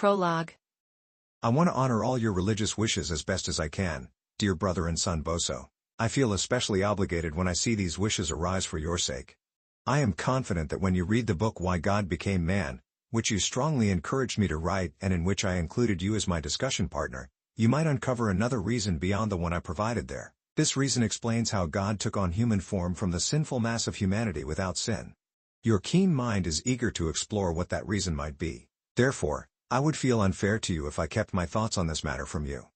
Prologue. I want to honor all your religious wishes as best as I can, dear brother and son Boso. I feel especially obligated when I see these wishes arise for your sake. I am confident that when you read the book Why God Became Man, which you strongly encouraged me to write and in which I included you as my discussion partner, you might uncover another reason beyond the one I provided there. This reason explains how God took on human form from the sinful mass of humanity without sin. Your keen mind is eager to explore what that reason might be. Therefore, I would feel unfair to you if I kept my thoughts on this matter from you.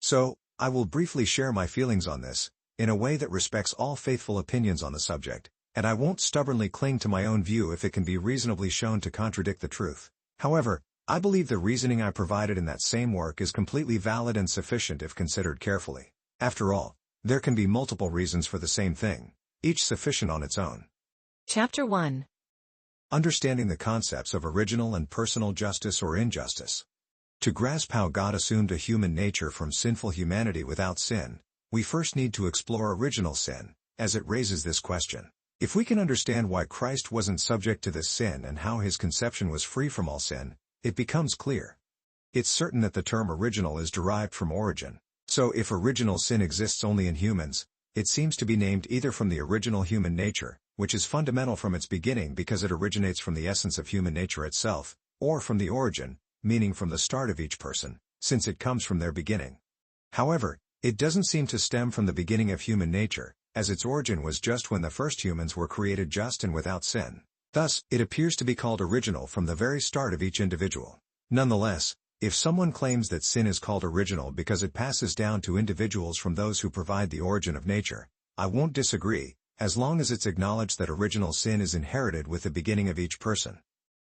So, I will briefly share my feelings on this, in a way that respects all faithful opinions on the subject, and I won't stubbornly cling to my own view if it can be reasonably shown to contradict the truth. However, I believe the reasoning I provided in that same work is completely valid and sufficient if considered carefully. After all, there can be multiple reasons for the same thing, each sufficient on its own. Chapter 1. Understanding the concepts of original and personal justice or injustice. To grasp how God assumed a human nature from sinful humanity without sin, we first need to explore original sin, as it raises this question. If we can understand why Christ wasn't subject to this sin and how his conception was free from all sin, it becomes clear. It's certain that the term original is derived from origin. So if original sin exists only in humans, it seems to be named either from the original human nature, which is fundamental from its beginning because it originates from the essence of human nature itself, or from the origin, meaning from the start of each person, since it comes from their beginning. However, it doesn't seem to stem from the beginning of human nature, as its origin was just when the first humans were created just and without sin. Thus, it appears to be called original from the very start of each individual. Nonetheless, if someone claims that sin is called original because it passes down to individuals from those who provide the origin of nature, I won't disagree, as long as it's acknowledged that original sin is inherited with the beginning of each person.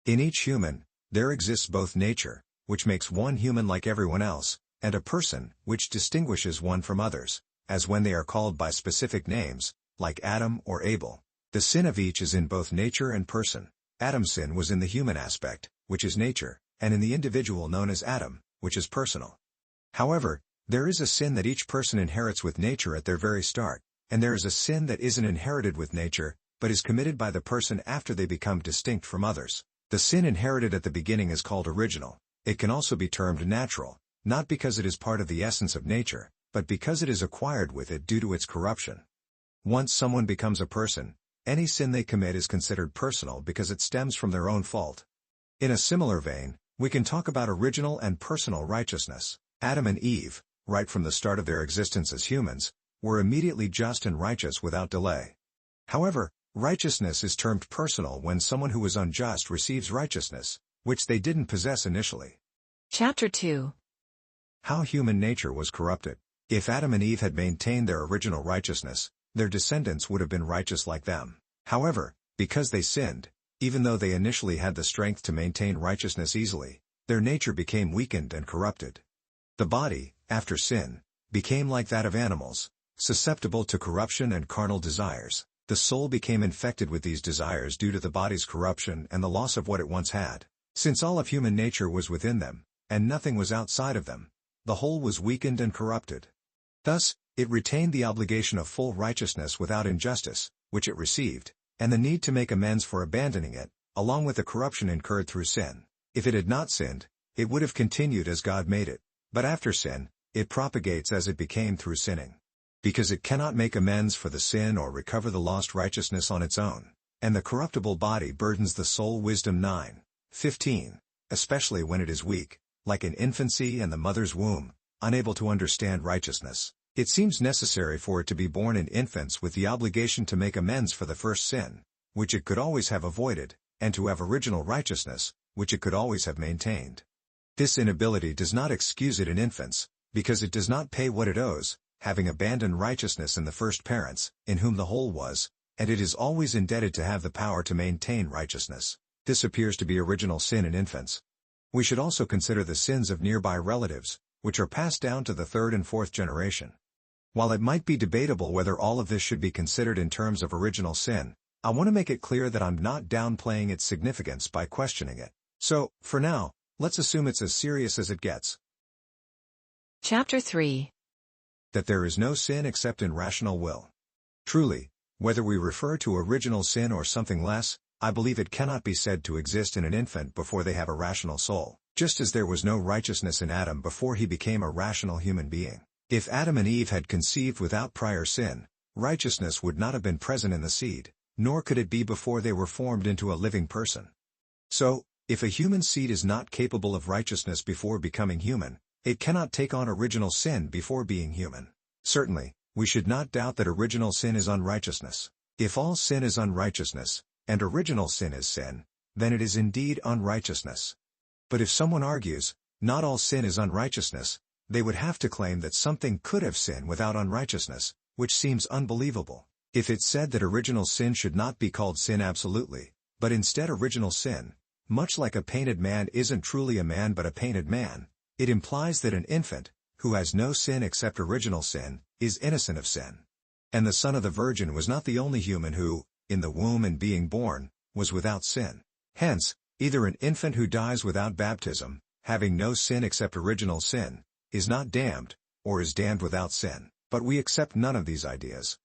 In each human, there exists both nature, which makes one human like everyone else, and a person, which distinguishes one from others, as when they are called by specific names, like Adam or Abel. The sin of each is in both nature and person. Adam's sin was in the human aspect, which is nature, and in the individual known as Adam, which is personal. However, there is a sin that each person inherits with nature at their very start, and there is a sin that isn't inherited with nature, but is committed by the person after they become distinct from others. The sin inherited at the beginning is called original. It can also be termed natural, not because it is part of the essence of nature, but because it is acquired with it due to its corruption. Once someone becomes a person, any sin they commit is considered personal because it stems from their own fault. In a similar vein, we can talk about original and personal righteousness. Adam and Eve, right from the start of their existence as humans, were immediately just and righteous without delay. However, righteousness is termed personal when someone who is unjust receives righteousness, which they didn't possess initially. Chapter 2. How human nature was corrupted. If Adam and Eve had maintained their original righteousness, their descendants would have been righteous like them. However, because they sinned, even though they initially had the strength to maintain righteousness easily, their nature became weakened and corrupted. The body, after sin, became like that of animals, susceptible to corruption and carnal desires. The soul became infected with these desires due to the body's corruption and the loss of what it once had. Since all of human nature was within them, and nothing was outside of them, the whole was weakened and corrupted. Thus, it retained the obligation of full righteousness without injustice, which it received, and the need to make amends for abandoning it, along with the corruption incurred through sin. If it had not sinned, it would have continued as God made it, but after sin, it propagates as it became through sinning. Because it cannot make amends for the sin or recover the lost righteousness on its own, and the corruptible body burdens the soul. Wisdom 9:15, especially when it is weak, like in infancy and the mother's womb, unable to understand righteousness. It seems necessary for it to be born in infants with the obligation to make amends for the first sin, which it could always have avoided, and to have original righteousness, which it could always have maintained. This inability does not excuse it in infants, because it does not pay what it owes, having abandoned righteousness in the first parents, in whom the whole was, and it is always indebted to have the power to maintain righteousness. This appears to be original sin in infants. We should also consider the sins of nearby relatives, which are passed down to the third and fourth generation. While it might be debatable whether all of this should be considered in terms of original sin, I want to make it clear that I'm not downplaying its significance by questioning it. So, for now, let's assume it's as serious as it gets. Chapter 3. That there is no sin except in rational will. Truly, whether we refer to original sin or something less, I believe it cannot be said to exist in an infant before they have a rational soul. Just as there was no righteousness in Adam before he became a rational human being. If Adam and Eve had conceived without prior sin, righteousness would not have been present in the seed, nor could it be before they were formed into a living person. So, if a human seed is not capable of righteousness before becoming human, it cannot take on original sin before being human. Certainly, we should not doubt that original sin is unrighteousness. If all sin is unrighteousness, and original sin is sin, then it is indeed unrighteousness. But if someone argues, not all sin is unrighteousness, they would have to claim that something could have sin without unrighteousness, which seems unbelievable. If it said that original sin should not be called sin absolutely, but instead original sin, much like a painted man isn't truly a man but a painted man, it implies that an infant, who has no sin except original sin, is innocent of sin. And the Son of the Virgin was not the only human who, in the womb and being born, was without sin. Hence, either an infant who dies without baptism, having no sin except original sin, is not damned, or is damned without sin. But we accept none of these ideas.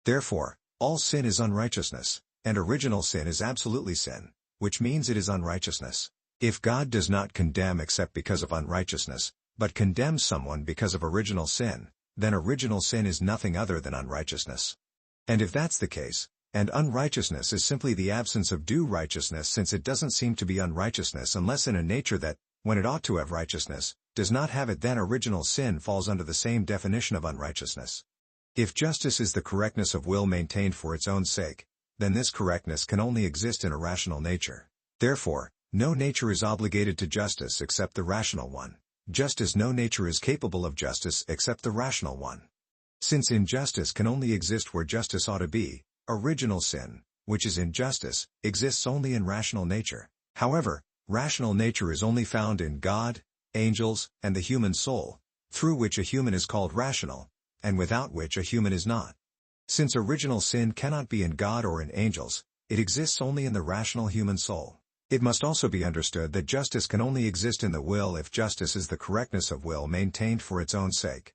Therefore, all sin is unrighteousness, and original sin is absolutely sin, which means it is unrighteousness. If God does not condemn except because of unrighteousness, but condemns someone because of original sin, then original sin is nothing other than unrighteousness. And if that's the case, and unrighteousness is simply the absence of due righteousness, since it doesn't seem to be unrighteousness unless in a nature that, when it ought to have righteousness, does not have it, then original sin falls under the same definition of unrighteousness. If justice is the correctness of will maintained for its own sake, then this correctness can only exist in a rational nature. Therefore, no nature is obligated to justice except the rational one, just as no nature is capable of justice except the rational one. Since injustice can only exist where justice ought to be, original sin, which is injustice, exists only in rational nature. However, rational nature is only found in God, angels, and the human soul, through which a human is called rational, and without which a human is not. Since original sin cannot be in God or in angels, it exists only in the rational human soul. It must also be understood that justice can only exist in the will if justice is the correctness of will maintained for its own sake.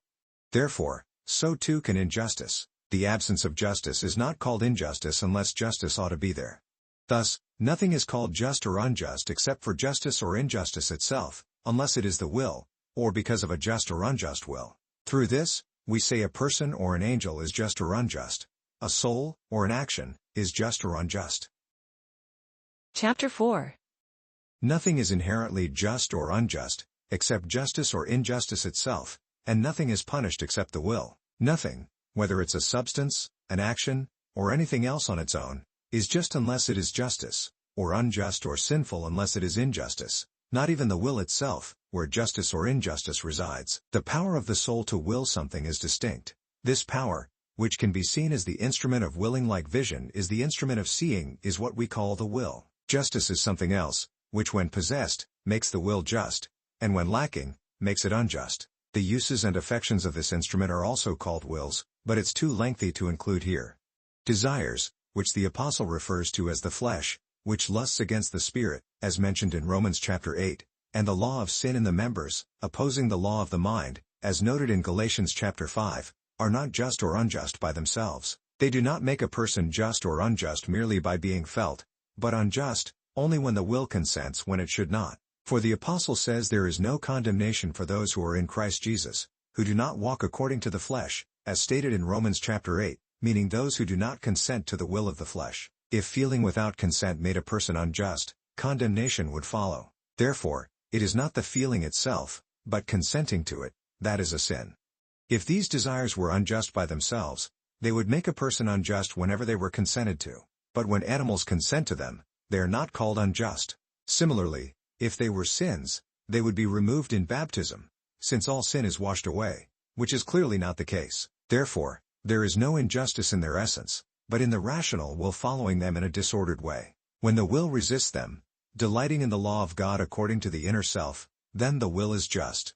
Therefore, so too can injustice. The absence of justice is not called injustice unless justice ought to be there. Thus, nothing is called just or unjust except for justice or injustice itself, unless it is the will, or because of a just or unjust will. Through this, we say a person or an angel is just or unjust, a soul, or an action, is just or unjust. Chapter 4. Nothing is inherently just or unjust, except justice or injustice itself, and nothing is punished except the will. Nothing, whether it's a substance, an action, or anything else on its own, is just unless it is justice, or unjust or sinful unless it is injustice. Not even the will itself, where justice or injustice resides. The power of the soul to will something is distinct. This power, which can be seen as the instrument of willing like vision is the instrument of seeing, is what we call the will. Justice is something else, which when possessed, makes the will just, and when lacking, makes it unjust. The uses and affections of this instrument are also called wills, but it's too lengthy to include here. Desires, which the apostle refers to as the flesh, which lusts against the spirit, as mentioned in Romans chapter 8, and the law of sin in the members, opposing the law of the mind, as noted in Galatians chapter 5, are not just or unjust by themselves. They do not make a person just or unjust merely by being felt, but unjust, only when the will consents when it should not. For the apostle says there is no condemnation for those who are in Christ Jesus, who do not walk according to the flesh, as stated in Romans chapter 8, meaning those who do not consent to the will of the flesh. If feeling without consent made a person unjust, condemnation would follow. Therefore, it is not the feeling itself, but consenting to it, that is a sin. If these desires were unjust by themselves, they would make a person unjust whenever they were consented to. But when animals consent to them, they are not called unjust. Similarly, if they were sins, they would be removed in baptism, since all sin is washed away, which is clearly not the case. Therefore, there is no injustice in their essence, but in the rational will following them in a disordered way. When the will resists them, delighting in the law of God according to the inner self, then the will is just.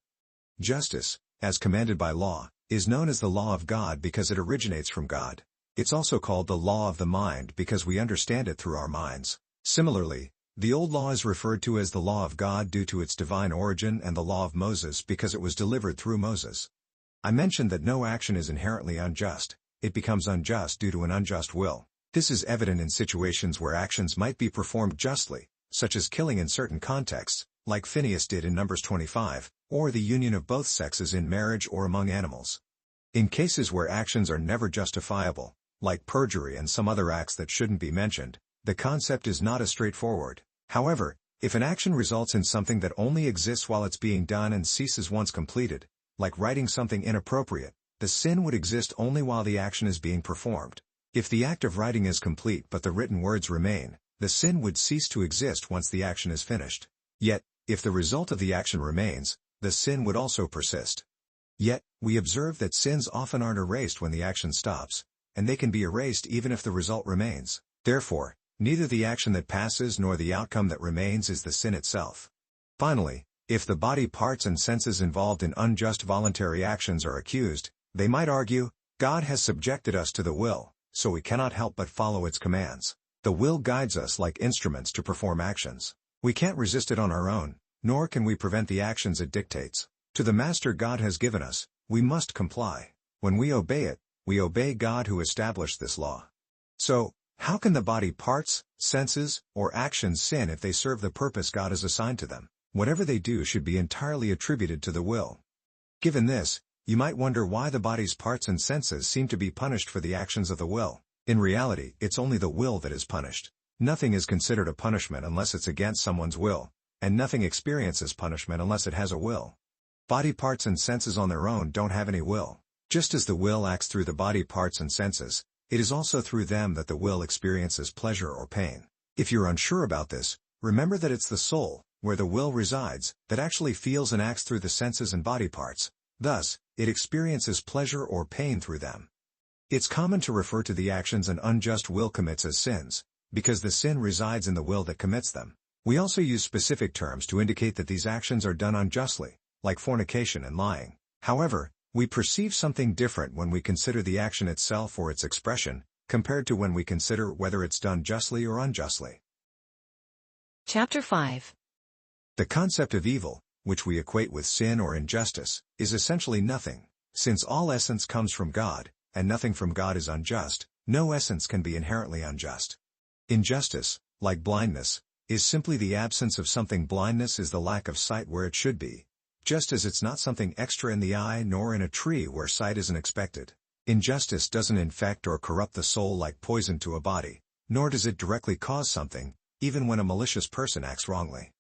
Justice, as commanded by law, is known as the law of God because it originates from God. It's also called the law of the mind because we understand it through our minds. Similarly, the old law is referred to as the law of God due to its divine origin, and the law of Moses because it was delivered through Moses. I mentioned that no action is inherently unjust. It becomes unjust due to an unjust will. This is evident in situations where actions might be performed justly, such as killing in certain contexts, like Phineas did in Numbers 25, or the union of both sexes in marriage or among animals. In cases where actions are never justifiable, like perjury and some other acts that shouldn't be mentioned, the concept is not as straightforward. However, if an action results in something that only exists while it's being done and ceases once completed, like writing something inappropriate, the sin would exist only while the action is being performed. If the act of writing is complete but the written words remain, the sin would cease to exist once the action is finished. Yet, if the result of the action remains, the sin would also persist. Yet, we observe that sins often aren't erased when the action stops, and they can be erased even if the result remains. Therefore, neither the action that passes nor the outcome that remains is the sin itself. Finally, if the body parts and senses involved in unjust voluntary actions are accused, they might argue, God has subjected us to the will, so we cannot help but follow its commands. The will guides us like instruments to perform actions. We can't resist it on our own, nor can we prevent the actions it dictates. To the master God has given us, we must comply. When we obey it, we obey God who established this law. So, how can the body parts, senses, or actions sin if they serve the purpose God has assigned to them? Whatever they do should be entirely attributed to the will. Given this, you might wonder why the body's parts and senses seem to be punished for the actions of the will. In reality, it's only the will that is punished. Nothing is considered a punishment unless it's against someone's will, and nothing experiences punishment unless it has a will. Body parts and senses on their own don't have any will. Just as the will acts through the body parts and senses, it is also through them that the will experiences pleasure or pain. If you're unsure about this, remember that it's the soul, where the will resides, that actually feels and acts through the senses and body parts. Thus, it experiences pleasure or pain through them. It's common to refer to the actions an unjust will commits as sins, because the sin resides in the will that commits them. We also use specific terms to indicate that these actions are done unjustly, like fornication and lying. However, we perceive something different when we consider the action itself or its expression, compared to when we consider whether it's done justly or unjustly. Chapter 5. The concept of evil, which we equate with sin or injustice, is essentially nothing. Since all essence comes from God, and nothing from God is unjust, no essence can be inherently unjust. Injustice, like blindness, is simply the absence of something. Blindness is the lack of sight where it should be, just as it's not something extra in the eye nor in a tree where sight isn't expected. Injustice doesn't infect or corrupt the soul like poison to a body, nor does it directly cause something, even when a malicious person acts wrongly.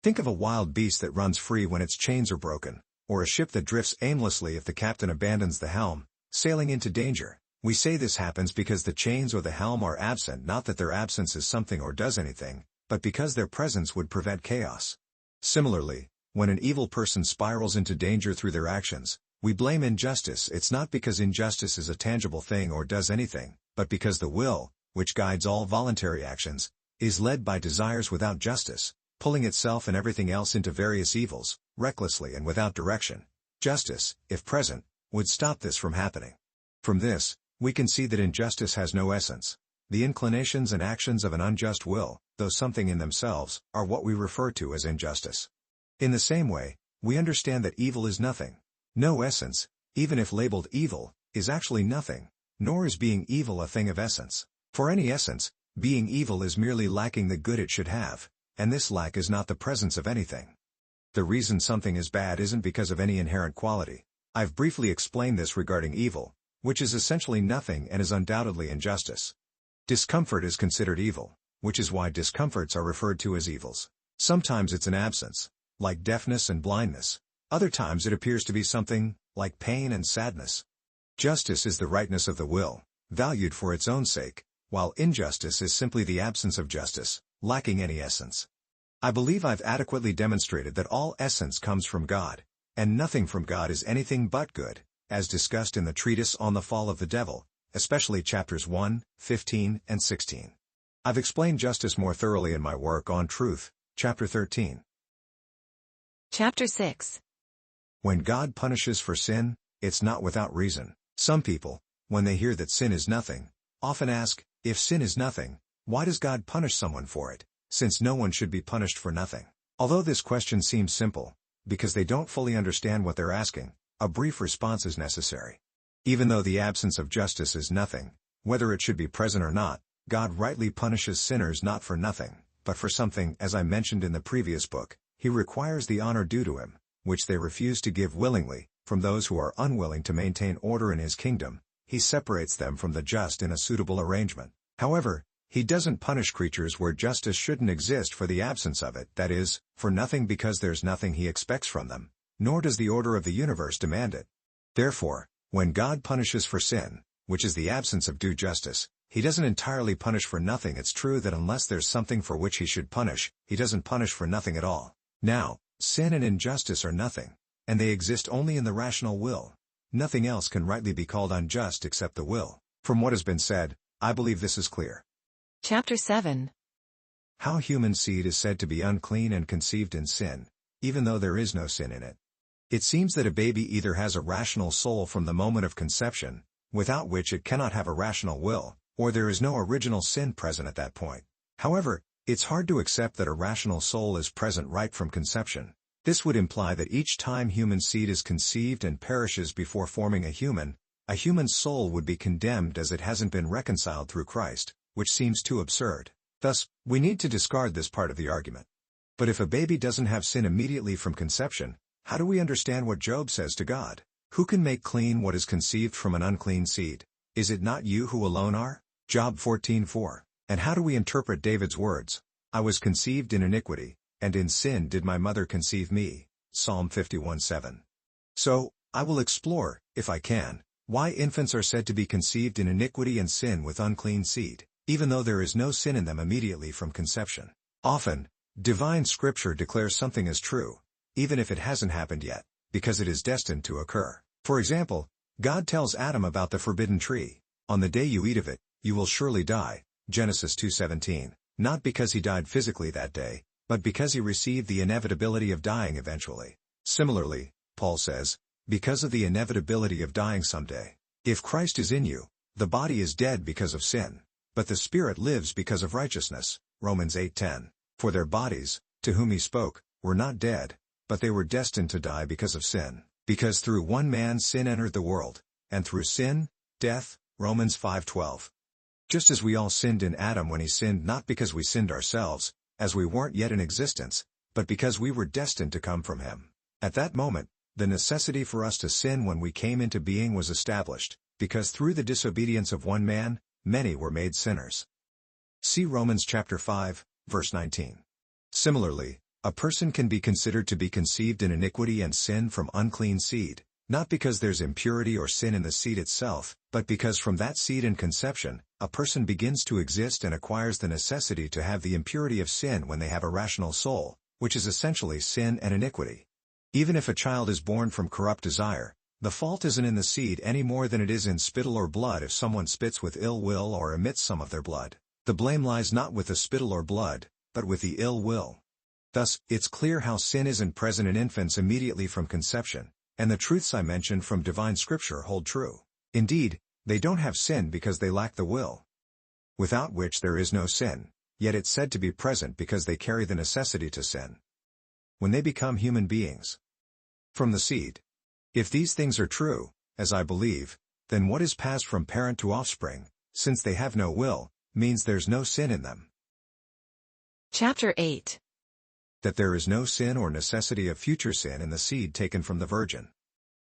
Think of a wild beast that runs free when its chains are broken, or a ship that drifts aimlessly if the captain abandons the helm, sailing into danger. We say this happens because the chains or the helm are absent, not that their absence is something or does anything, but because their presence would prevent chaos. Similarly, when an evil person spirals into danger through their actions, we blame injustice. It's not because injustice is a tangible thing or does anything, but because the will, which guides all voluntary actions, is led by desires without justice, pulling itself and everything else into various evils, recklessly and without direction. Justice, if present, would stop this from happening. From this, we can see that injustice has no essence. The inclinations and actions of an unjust will, though something in themselves, are what we refer to as injustice. In the same way, we understand that evil is nothing. No essence, even if labeled evil, is actually nothing, nor is being evil a thing of essence. For any essence, being evil is merely lacking the good it should have, and this lack is not the presence of anything. The reason something is bad isn't because of any inherent quality. I've briefly explained this regarding evil, which is essentially nothing and is undoubtedly injustice. Discomfort is considered evil, which is why discomforts are referred to as evils. Sometimes it's an absence, like deafness and blindness. Other times it appears to be something, like pain and sadness. Justice is the rightness of the will, valued for its own sake, while injustice is simply the absence of justice, lacking any essence. I believe I've adequately demonstrated that all essence comes from God, and nothing from God is anything but good, as discussed in the treatise on the fall of the devil, especially chapters 1, 15, and 16. I've explained justice more thoroughly in my work on truth, chapter 13. Chapter 6. When God punishes for sin, it's not without reason. Some people, when they hear that sin is nothing, often ask, if sin is nothing, why does God punish someone for it, since no one should be punished for nothing? Although this question seems simple, because they don't fully understand what they're asking, a brief response is necessary. Even though the absence of justice is nothing, whether it should be present or not, God rightly punishes sinners not for nothing, but for something. As I mentioned in the previous book, He requires the honor due to him, which they refuse to give willingly, from those who are unwilling to maintain order in his kingdom. He separates them from the just in a suitable arrangement. However, he doesn't punish creatures where justice shouldn't exist for the absence of it, that is, for nothing, because there's nothing he expects from them, nor does the order of the universe demand it. Therefore, when God punishes for sin, which is the absence of due justice, he doesn't entirely punish for nothing. It's true that unless there's something for which he should punish, he doesn't punish for nothing at all. Now, sin and injustice are nothing, and they exist only in the rational will. Nothing else can rightly be called unjust except the will. From what has been said, I believe this is clear. Chapter 7. How human seed is said to be unclean and conceived in sin, even though there is no sin in it. It seems that a baby either has a rational soul from the moment of conception, without which it cannot have a rational will, or there is no original sin present at that point. However, it's hard to accept that a rational soul is present right from conception. This would imply that each time human seed is conceived and perishes before forming a human soul would be condemned as it hasn't been reconciled through Christ, which seems too absurd. Thus, we need to discard this part of the argument. But if a baby doesn't have sin immediately from conception, how do we understand what Job says to God? Who can make clean what is conceived from an unclean seed? Is it not you who alone are? Job 14:4. And how do we interpret David's words? I was conceived in iniquity, and in sin did my mother conceive me. Psalm 51:7. So, I will explore, if I can, why infants are said to be conceived in iniquity and sin with unclean seed, even though there is no sin in them immediately from conception. Often, divine scripture declares something as true, even if it hasn't happened yet, because it is destined to occur. For example, God tells Adam about the forbidden tree. On the day you eat of it, you will surely die. Genesis 2:17. Not because he died physically that day, but because he received the inevitability of dying eventually. Similarly, Paul says, because of the inevitability of dying someday. If Christ is in you, the body is dead because of sin, but the spirit lives because of righteousness. Romans 8:10. For their bodies, to whom he spoke, were not dead, but they were destined to die because of sin. Because through one man sin entered the world, and through sin, death. Romans 5:12. Just as we all sinned in Adam when he sinned, not because we sinned ourselves, as we weren't yet in existence, but because we were destined to come from him. At that moment, the necessity for us to sin when we came into being was established, because through the disobedience of one man, many were made sinners. See Romans chapter 5, verse 19. Similarly, a person can be considered to be conceived in iniquity and sin from unclean seed, not because there's impurity or sin in the seed itself, but because from that seed in conception, a person begins to exist and acquires the necessity to have the impurity of sin when they have a rational soul, which is essentially sin and iniquity. Even if a child is born from corrupt desire, the fault isn't in the seed any more than it is in spittle or blood. If someone spits with ill will or emits some of their blood, the blame lies not with the spittle or blood, but with the ill will. Thus, it's clear how sin isn't present in infants immediately from conception, and the truths I mentioned from divine scripture hold true. Indeed, they don't have sin because they lack the will, without which there is no sin, yet it's said to be present because they carry the necessity to sin when they become human beings from the seed. If these things are true, as I believe, then what is passed from parent to offspring, since they have no will, means there's no sin in them. Chapter 8. That there is no sin or necessity of future sin in the seed taken from the Virgin.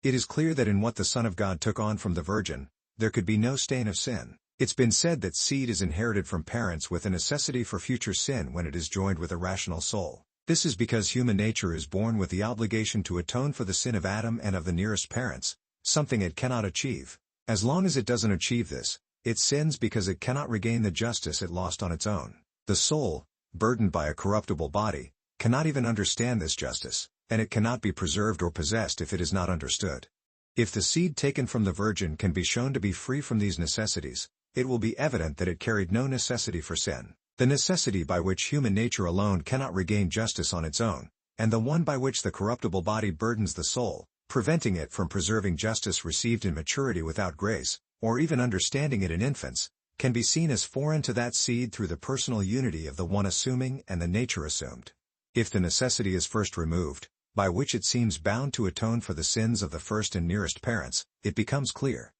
It is clear that in what the Son of God took on from the Virgin, there could be no stain of sin. It's been said that seed is inherited from parents with a necessity for future sin when it is joined with a rational soul. This is because human nature is born with the obligation to atone for the sin of Adam and of the nearest parents, something it cannot achieve. As long as it doesn't achieve this, it sins because it cannot regain the justice it lost on its own. The soul, burdened by a corruptible body, cannot even understand this justice, and it cannot be preserved or possessed if it is not understood. If the seed taken from the Virgin can be shown to be free from these necessities, it will be evident that it carried no necessity for sin, the necessity by which human nature alone cannot regain justice on its own, and the one by which the corruptible body burdens the soul, preventing it from preserving justice received in maturity without grace, or even understanding it in infants, can be seen as foreign to that seed through the personal unity of the one assuming and the nature assumed. If the necessity is first removed, by which it seems bound to atone for the sins of the first and nearest parents, it becomes clear.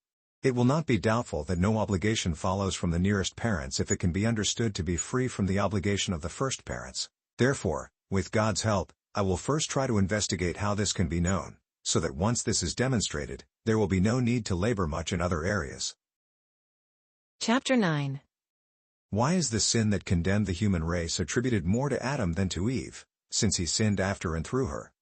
It will not be doubtful that no obligation follows from the nearest parents if it can be understood to be free from the obligation of the first parents. Therefore, with God's help, I will first try to investigate how this can be known, so that once this is demonstrated, there will be no need to labor much in other areas. Chapter 9. Why is the sin that condemned the human race attributed more to Adam than to Eve, since he sinned after and through her?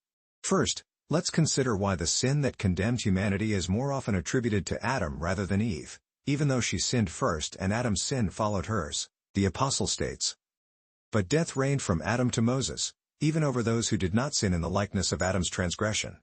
First, let's consider why the sin that condemned humanity is more often attributed to Adam rather than Eve, even though she sinned first and Adam's sin followed hers. The Apostle states, "But death reigned from Adam to Moses, even over those who did not sin in the likeness of Adam's transgression."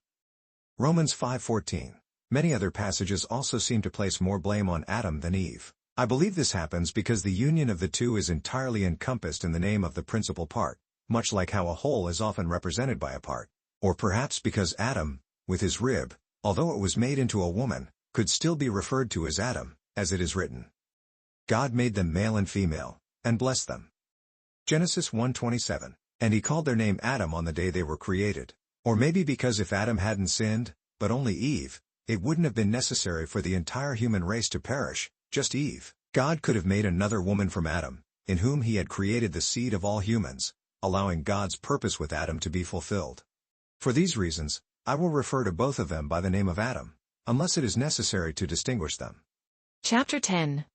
Romans 5:14. Many other passages also seem to place more blame on Adam than Eve. I believe this happens because the union of the two is entirely encompassed in the name of the principal part, much like how a whole is often represented by a part. Or perhaps because Adam, with his rib, although it was made into a woman, could still be referred to as Adam, as it is written, "God made them male and female, and blessed them." Genesis 1:27. And he called their name Adam on the day they were created. Or maybe because if Adam hadn't sinned, but only Eve, it wouldn't have been necessary for the entire human race to perish, just Eve. God could have made another woman from Adam, in whom he had created the seed of all humans, allowing God's purpose with Adam to be fulfilled. For these reasons, I will refer to both of them by the name of Adam, unless it is necessary to distinguish them. Chapter 10.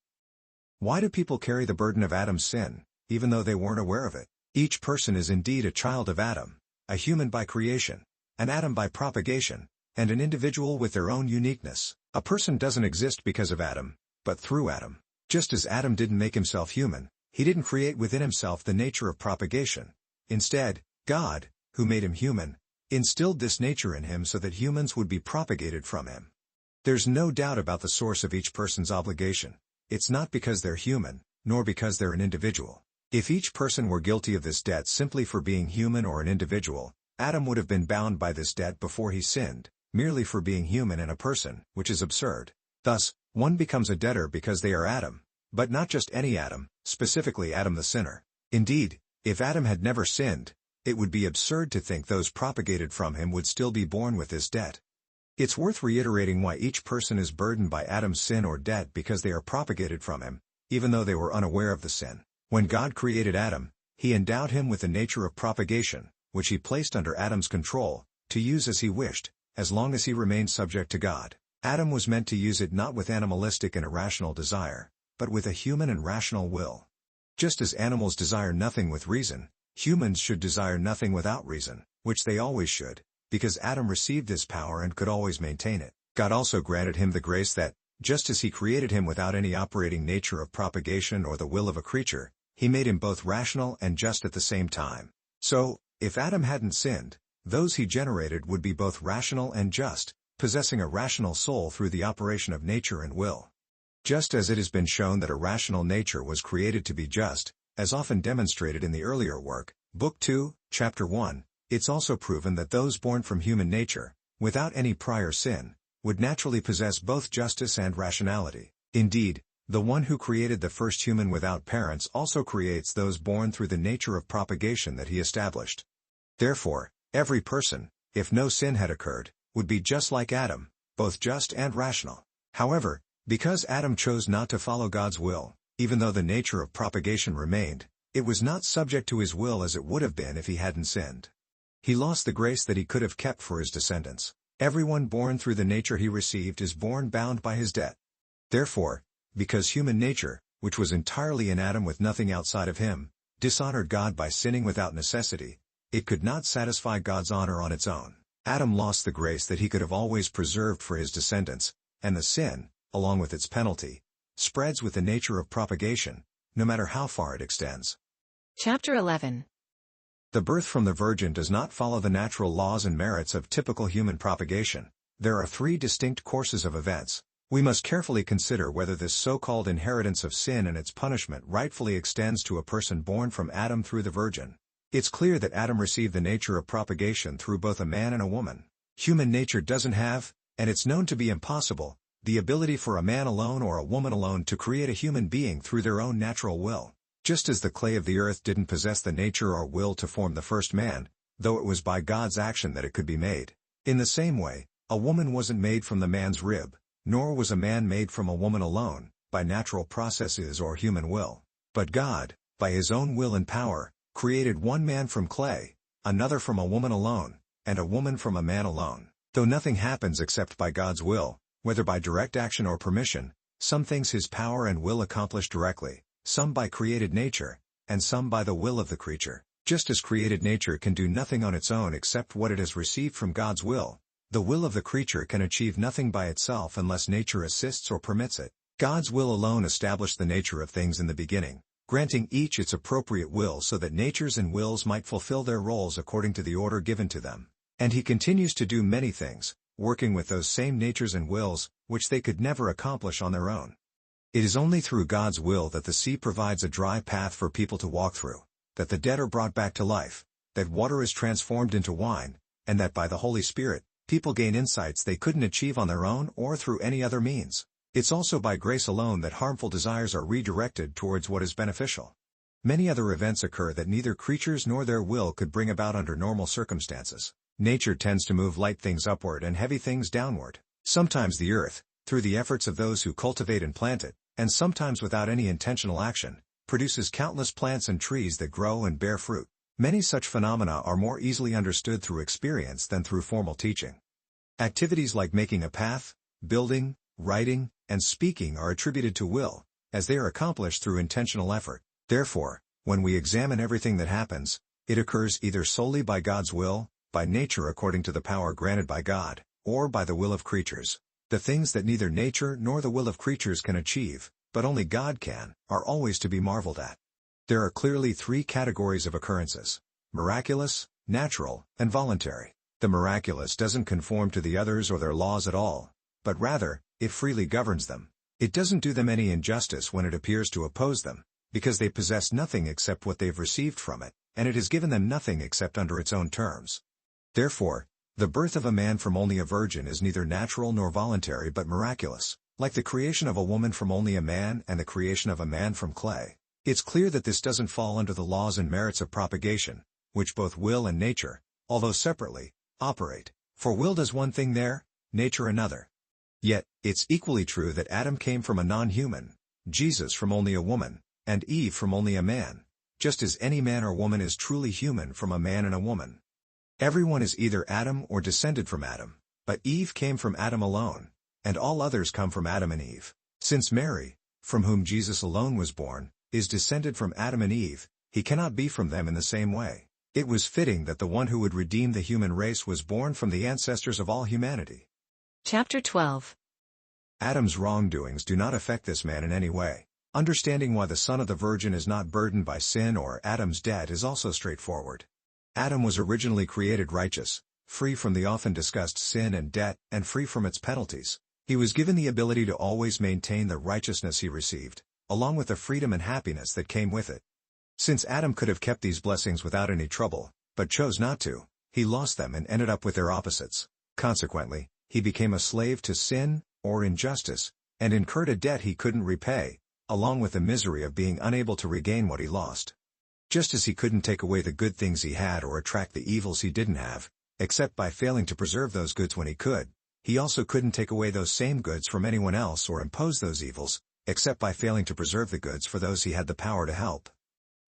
Why do people carry the burden of Adam's sin, even though they weren't aware of it? Each person is indeed a child of Adam, a human by creation, an Adam by propagation, and an individual with their own uniqueness. A person doesn't exist because of Adam, but through Adam. Just as Adam didn't make himself human, he didn't create within himself the nature of propagation. Instead, God, who made him human, instilled this nature in him so that humans would be propagated from him. There's no doubt about the source of each person's obligation. It's not because they're human, nor because they're an individual. If each person were guilty of this debt simply for being human or an individual, Adam would have been bound by this debt before he sinned, merely for being human and a person, which is absurd. Thus, one becomes a debtor because they are Adam, but not just any Adam, specifically Adam the sinner. Indeed, if Adam had never sinned, it would be absurd to think those propagated from him would still be born with this debt. It's worth reiterating why each person is burdened by Adam's sin or debt because they are propagated from him, even though they were unaware of the sin. When God created Adam, he endowed him with the nature of propagation, which he placed under Adam's control, to use as he wished, as long as he remained subject to God. Adam was meant to use it not with animalistic and irrational desire, but with a human and rational will. Just as animals desire nothing with reason, humans should desire nothing without reason, which they always should, because Adam received this power and could always maintain it. God also granted him the grace that, just as he created him without any operating nature of propagation or the will of a creature, he made him both rational and just at the same time. So, if Adam hadn't sinned, those he generated would be both rational and just, possessing a rational soul through the operation of nature and will. Just as it has been shown that a rational nature was created to be just, as often demonstrated in the earlier work, Book 2, Chapter 1, it's also proven that those born from human nature, without any prior sin, would naturally possess both justice and rationality. Indeed, the one who created the first human without parents also creates those born through the nature of propagation that he established. Therefore, every person, if no sin had occurred, would be just like Adam, both just and rational. However, because Adam chose not to follow God's will, even though the nature of propagation remained, it was not subject to his will as it would have been if he hadn't sinned. He lost the grace that he could have kept for his descendants. Everyone born through the nature he received is born bound by his debt. Therefore, because human nature, which was entirely in Adam with nothing outside of him, dishonored God by sinning without necessity, it could not satisfy God's honor on its own. Adam lost the grace that he could have always preserved for his descendants, and the sin, along with its penalty, spreads with the nature of propagation, no matter how far it extends. Chapter 11. The birth from the virgin does not follow the natural laws and merits of typical human propagation. There are three distinct courses of events. We must carefully consider whether this so-called inheritance of sin and its punishment rightfully extends to a person born from Adam through the virgin. It's clear that Adam received the nature of propagation through both a man and a woman. Human nature doesn't have, and it's known to be impossible, the ability for a man alone or a woman alone to create a human being through their own natural will. Just as the clay of the earth didn't possess the nature or will to form the first man, though it was by God's action that it could be made. In the same way, a woman wasn't made from the man's rib, nor was a man made from a woman alone, by natural processes or human will. But God, by his own will and power, created one man from clay, another from a woman alone, and a woman from a man alone. Though nothing happens except by God's will, whether by direct action or permission, some things his power and will accomplish directly, some by created nature, and some by the will of the creature. Just as created nature can do nothing on its own except what it has received from God's will, the will of the creature can achieve nothing by itself unless nature assists or permits it. God's will alone established the nature of things in the beginning, granting each its appropriate will so that natures and wills might fulfill their roles according to the order given to them. And he continues to do many things, working with those same natures and wills, which they could never accomplish on their own. It is only through God's will that the sea provides a dry path for people to walk through, that the dead are brought back to life, that water is transformed into wine, and that by the Holy Spirit, people gain insights they couldn't achieve on their own or through any other means. It's also by grace alone that harmful desires are redirected towards what is beneficial. Many other events occur that neither creatures nor their will could bring about under normal circumstances. Nature tends to move light things upward and heavy things downward. Sometimes the earth, through the efforts of those who cultivate and plant it, and sometimes without any intentional action, produces countless plants and trees that grow and bear fruit. Many such phenomena are more easily understood through experience than through formal teaching. Activities like making a path, building, writing, and speaking are attributed to will, as they are accomplished through intentional effort. Therefore, when we examine everything that happens, it occurs either solely by God's will, by nature according to the power granted by God, or by the will of creatures. The things that neither nature nor the will of creatures can achieve, but only God can, are always to be marveled at. There are clearly three categories of occurrences: miraculous, natural, and voluntary. The miraculous doesn't conform to the others or their laws at all, but rather, it freely governs them. It doesn't do them any injustice when it appears to oppose them, because they possess nothing except what they've received from it, and it has given them nothing except under its own terms. Therefore, the birth of a man from only a virgin is neither natural nor voluntary but miraculous, like the creation of a woman from only a man and the creation of a man from clay. It's clear that this doesn't fall under the laws and merits of propagation, which both will and nature, although separately, operate. For will does one thing there, nature another. Yet, it's equally true that Adam came from a non-human, Jesus from only a woman, and Eve from only a man, just as any man or woman is truly human from a man and a woman. Everyone is either Adam or descended from Adam, but Eve came from Adam alone, and all others come from Adam and Eve. Since Mary, from whom Jesus alone was born, is descended from Adam and Eve, he cannot be from them in the same way. It was fitting that the one who would redeem the human race was born from the ancestors of all humanity. Chapter 12. Adam's wrongdoings do not affect this man in any way. Understanding why the Son of the Virgin is not burdened by sin or Adam's debt is also straightforward. Adam was originally created righteous, free from the often discussed sin and debt, and free from its penalties. He was given the ability to always maintain the righteousness he received, along with the freedom and happiness that came with it. Since Adam could have kept these blessings without any trouble, but chose not to, he lost them and ended up with their opposites. Consequently, he became a slave to sin, or injustice, and incurred a debt he couldn't repay, along with the misery of being unable to regain what he lost. Just as he couldn't take away the good things he had or attract the evils he didn't have, except by failing to preserve those goods when he could, he also couldn't take away those same goods from anyone else or impose those evils, except by failing to preserve the goods for those he had the power to help.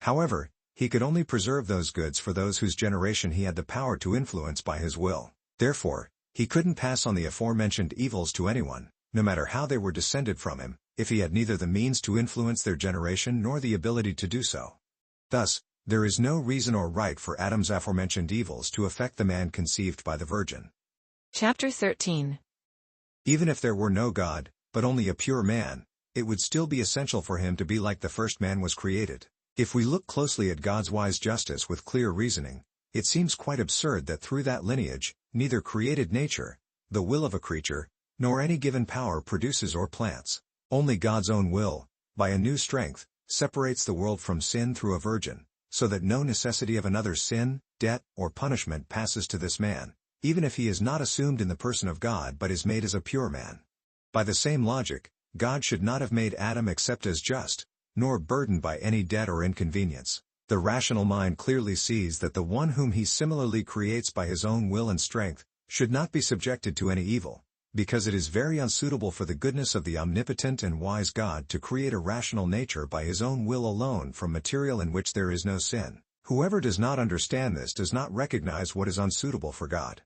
However, he could only preserve those goods for those whose generation he had the power to influence by his will. Therefore, he couldn't pass on the aforementioned evils to anyone, no matter how they were descended from him, if he had neither the means to influence their generation nor the ability to do so. Thus, there is no reason or right for Adam's aforementioned evils to affect the man conceived by the Virgin. Chapter 13. Even if there were no God, but only a pure man, it would still be essential for him to be like the first man was created. If we look closely at God's wise justice with clear reasoning, it seems quite absurd that through that lineage, neither created nature, the will of a creature, nor any given power produces or plants. Only God's own will, by a new strength, separates the world from sin through a virgin, so that no necessity of another sin, debt, or punishment passes to this man, even if he is not assumed in the person of God but is made as a pure man. By the same logic, God should not have made Adam except as just, nor burdened by any debt or inconvenience. The rational mind clearly sees that the one whom he similarly creates by his own will and strength, should not be subjected to any evil, because it is very unsuitable for the goodness of the omnipotent and wise God to create a rational nature by his own will alone from material in which there is no sin, Whoever does not understand this does not recognize what is unsuitable for God.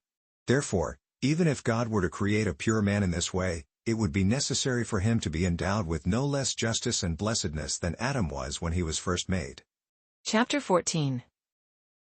Therefore, even if God were to create a pure man in this way, it would be necessary for him to be endowed with no less justice and blessedness than Adam was when he was first made. Chapter 14.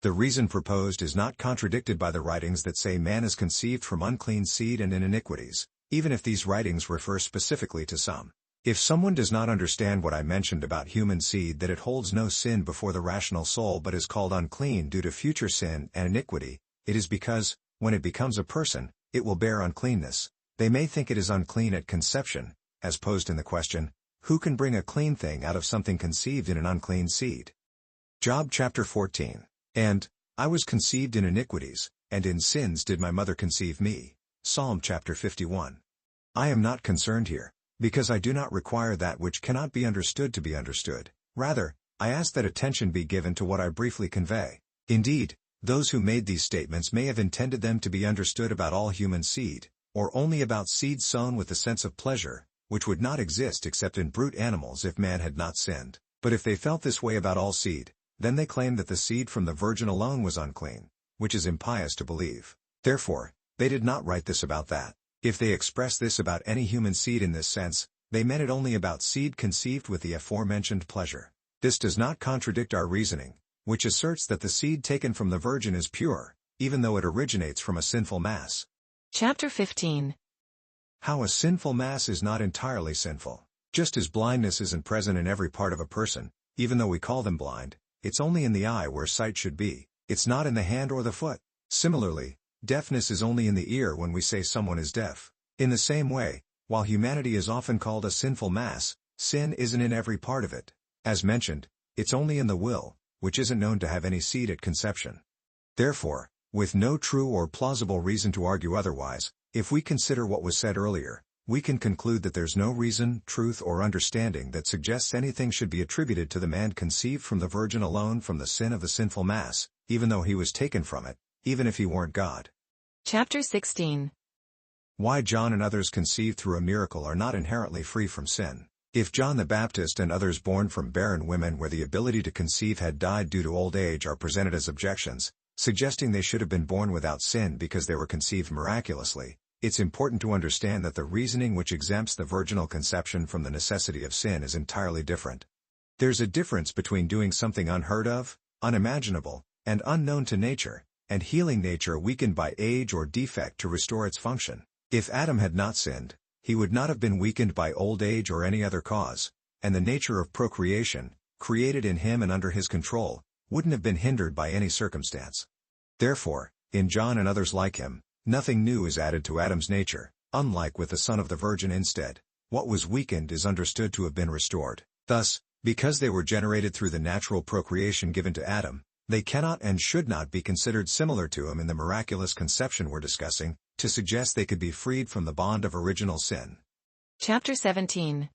The reason proposed is not contradicted by the writings that say man is conceived from unclean seed and in iniquities, even if these writings refer specifically to some. If someone does not understand what I mentioned about human seed, that it holds no sin before the rational soul but is called unclean due to future sin and iniquity, it is because, when it becomes a person, it will bear uncleanness. They may think it is unclean at conception, as posed in the question, who can bring a clean thing out of something conceived in an unclean seed? Job chapter 14. And, I was conceived in iniquities, and in sins did my mother conceive me. Psalm chapter 51. I am not concerned here, because I do not require that which cannot be understood to be understood. Rather, I ask that attention be given to what I briefly convey. Indeed, those who made these statements may have intended them to be understood about all human seed, or only about seed sown with the sense of pleasure, which would not exist except in brute animals if man had not sinned. But if they felt this way about all seed, then they claimed that the seed from the virgin alone was unclean, which is impious to believe. Therefore, they did not write this about that. If they expressed this about any human seed in this sense, they meant it only about seed conceived with the aforementioned pleasure. This does not contradict our reasoning, which asserts that the seed taken from the virgin is pure, even though it originates from a sinful mass. Chapter 15. How a sinful mass is not entirely sinful. Just as blindness isn't present in every part of a person, even though we call them blind, it's only in the eye where sight should be, it's not in the hand or the foot. Similarly, deafness is only in the ear when we say someone is deaf. In the same way, while humanity is often called a sinful mass, sin isn't in every part of it. As mentioned, it's only in the will, which isn't known to have any seed at conception. Therefore, with no true or plausible reason to argue otherwise, if we consider what was said earlier, we can conclude that there's no reason, truth or understanding that suggests anything should be attributed to the man conceived from the virgin alone from the sin of the sinful mass, even though he was taken from it, even if he weren't God. Chapter 16. Why John and others conceived through a miracle are not inherently free from sin. If John the Baptist and others born from barren women where the ability to conceive had died due to old age are presented as objections, suggesting they should have been born without sin because they were conceived miraculously, it's important to understand that the reasoning which exempts the virginal conception from the necessity of sin is entirely different. There's a difference between doing something unheard of, unimaginable, and unknown to nature, and healing nature weakened by age or defect to restore its function. If Adam had not sinned, he would not have been weakened by old age or any other cause, and the nature of procreation, created in him and under his control, wouldn't have been hindered by any circumstance. Therefore, in John and others like him, nothing new is added to Adam's nature, unlike with the Son of the Virgin instead. What was weakened is understood to have been restored. Thus, because they were generated through the natural procreation given to Adam, they cannot and should not be considered similar to him in the miraculous conception we're discussing, to suggest they could be freed from the bond of original sin. Chapter 17.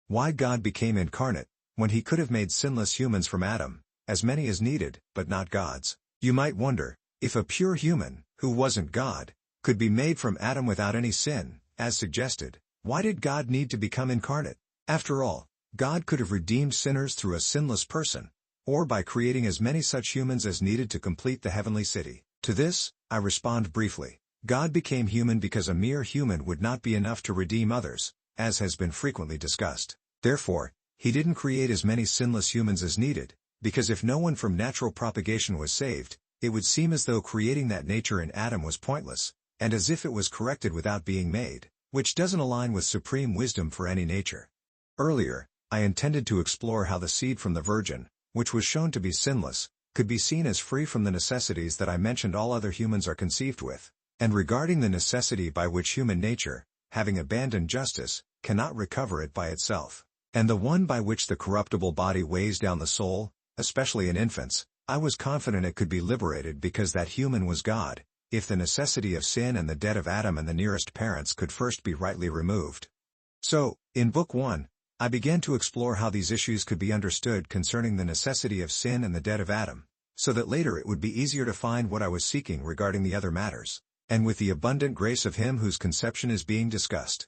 Why God became incarnate, when he could have made sinless humans from Adam, as many as needed, but not gods. You might wonder, if a pure human, who wasn't God, could be made from Adam without any sin, as suggested, why did God need to become incarnate? After all, God could have redeemed sinners through a sinless person, or by creating as many such humans as needed to complete the heavenly city. To this, I respond briefly. God became human because a mere human would not be enough to redeem others, as has been frequently discussed. Therefore, he didn't create as many sinless humans as needed, because if no one from natural propagation was saved, it would seem as though creating that nature in Adam was pointless, and as if it was corrected without being made, which doesn't align with supreme wisdom for any nature. Earlier, I intended to explore how the seed from the Virgin, which was shown to be sinless, could be seen as free from the necessities that I mentioned all other humans are conceived with, and regarding the necessity by which human nature, having abandoned justice, cannot recover it by itself, and the one by which the corruptible body weighs down the soul, especially in infants, I was confident it could be liberated because that human was God, if the necessity of sin and the debt of Adam and the nearest parents could first be rightly removed. So, in Book 1, I began to explore how these issues could be understood concerning the necessity of sin and the debt of Adam, so that later it would be easier to find what I was seeking regarding the other matters, and with the abundant grace of him whose conception is being discussed.